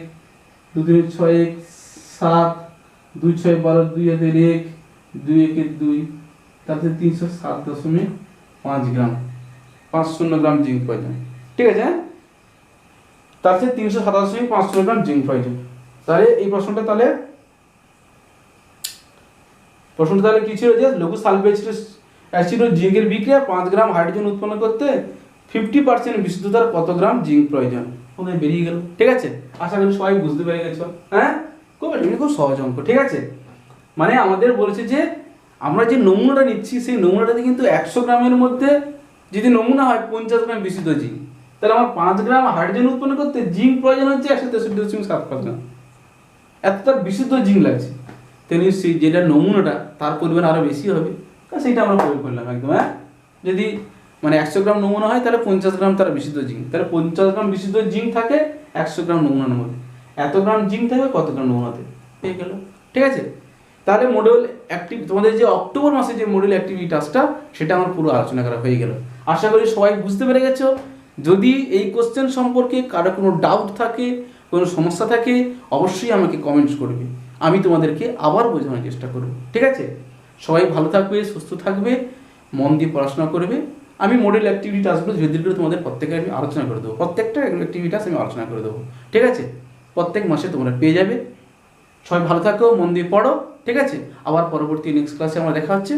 2 3 6 1 7, 2 6 12 2 হাতের 1, 2 1 2, তাতে 307.5 গ্রাম, 50 গ্রাম জিঙ্ক প্রয়োজন। ঠিক আছে, তাতে 307.5 গ্রাম জিঙ্ক প্রয়োজন। তাহলে এই প্রশ্নটা তাহলে কি ছিল যে লঘু সালফিউরিক অ্যাসিড ও জিঙ্কের বিক্রিয়া 5 গ্রাম হাইড্রোজেন উৎপন্ন করতে 50% বিশুদ্ধতার কত গ্রাম জিঙ্ক প্রয়োজন, ওখানে বেরিয়ে গেল। ঠিক আছে, আশা করি সবাই বুঝতে পেরে গেছো। হ্যাঁ, খুব সহজ অঙ্ক। ঠিক আছে, মানে আমাদের বলেছে যে আমরা যে নমুনাটা নিচ্ছি সেই নমুনাটাতে কিন্তু 100 গ্রামের মধ্যে যদি নমুনা হয় 50 গ্রাম বিশুদ্ধ জিঙ্ক, তাহলে আমার 5 গ্রাম হাইড্রোজেন উৎপন্ন করতে জিঙ্ক প্রয়োজন হচ্ছে 163.75 গ্রাম, এতটা বিশুদ্ধ জিঙ্ক লাগছে। তেমনি সেই যেটা নমুনাটা তার পরিমাণ আরো বেশি হবে, সেইটা আমরা প্রয়োগ করলাম একদম। হ্যাঁ, যদি মানে 100 গ্রাম নমুনা হয় তাহলে 50 গ্রাম তার বিশুদ্ধ জিঙ্ক, তাহলে 50 গ্রাম বিশুদ্ধ জিঙ্ক থাকে 100 গ্রাম নমুনার মধ্যে, এত গ্রাম জিঙ্ক থাকবে কত গ্রাম নমুনাতে, পেয়ে গেল। ঠিক আছে, তাহলে মডিউল অ্যাক্টিভ তোমাদের যে অক্টোবর মাসে যে মডিউল অ্যাক্টিভিটি টাস্কটা সেটা আমার পুরো আলোচনা করা হয়ে গেল। আশা করি সবাই বুঝতে পেরে গেছো। যদি এই কোশ্চেন সম্পর্কে কারো কোনো ডাউট থাকে, কোনো সমস্যা থাকে, অবশ্যই আমাকে কমেন্টস করবে, আমি তোমাদেরকে আবার বোঝানোর চেষ্টা করব। ঠিক আছে, সবাই ভালো থাকবে, সুস্থ থাকবে, মন দিয়ে পড়াশোনা করবে। আমি মডেল অ্যাক্টিভিটি টাস্কগুলো ধীরে ধীরে তোমাদের প্রত্যেকে আমি আলোচনা করে দেবো, প্রত্যেকটা অ্যাক্টিভিটি টাস্ক আমি আলোচনা করে দেবো। ঠিক আছে, প্রত্যেক মাসে তোমরা পেয়ে যাবে। সবাই ভালো থাকো, মন দিয়ে পড়ো, ঠিক আছে? আবার পরবর্তী নেক্সট ক্লাসে আমরা দেখা হচ্ছে।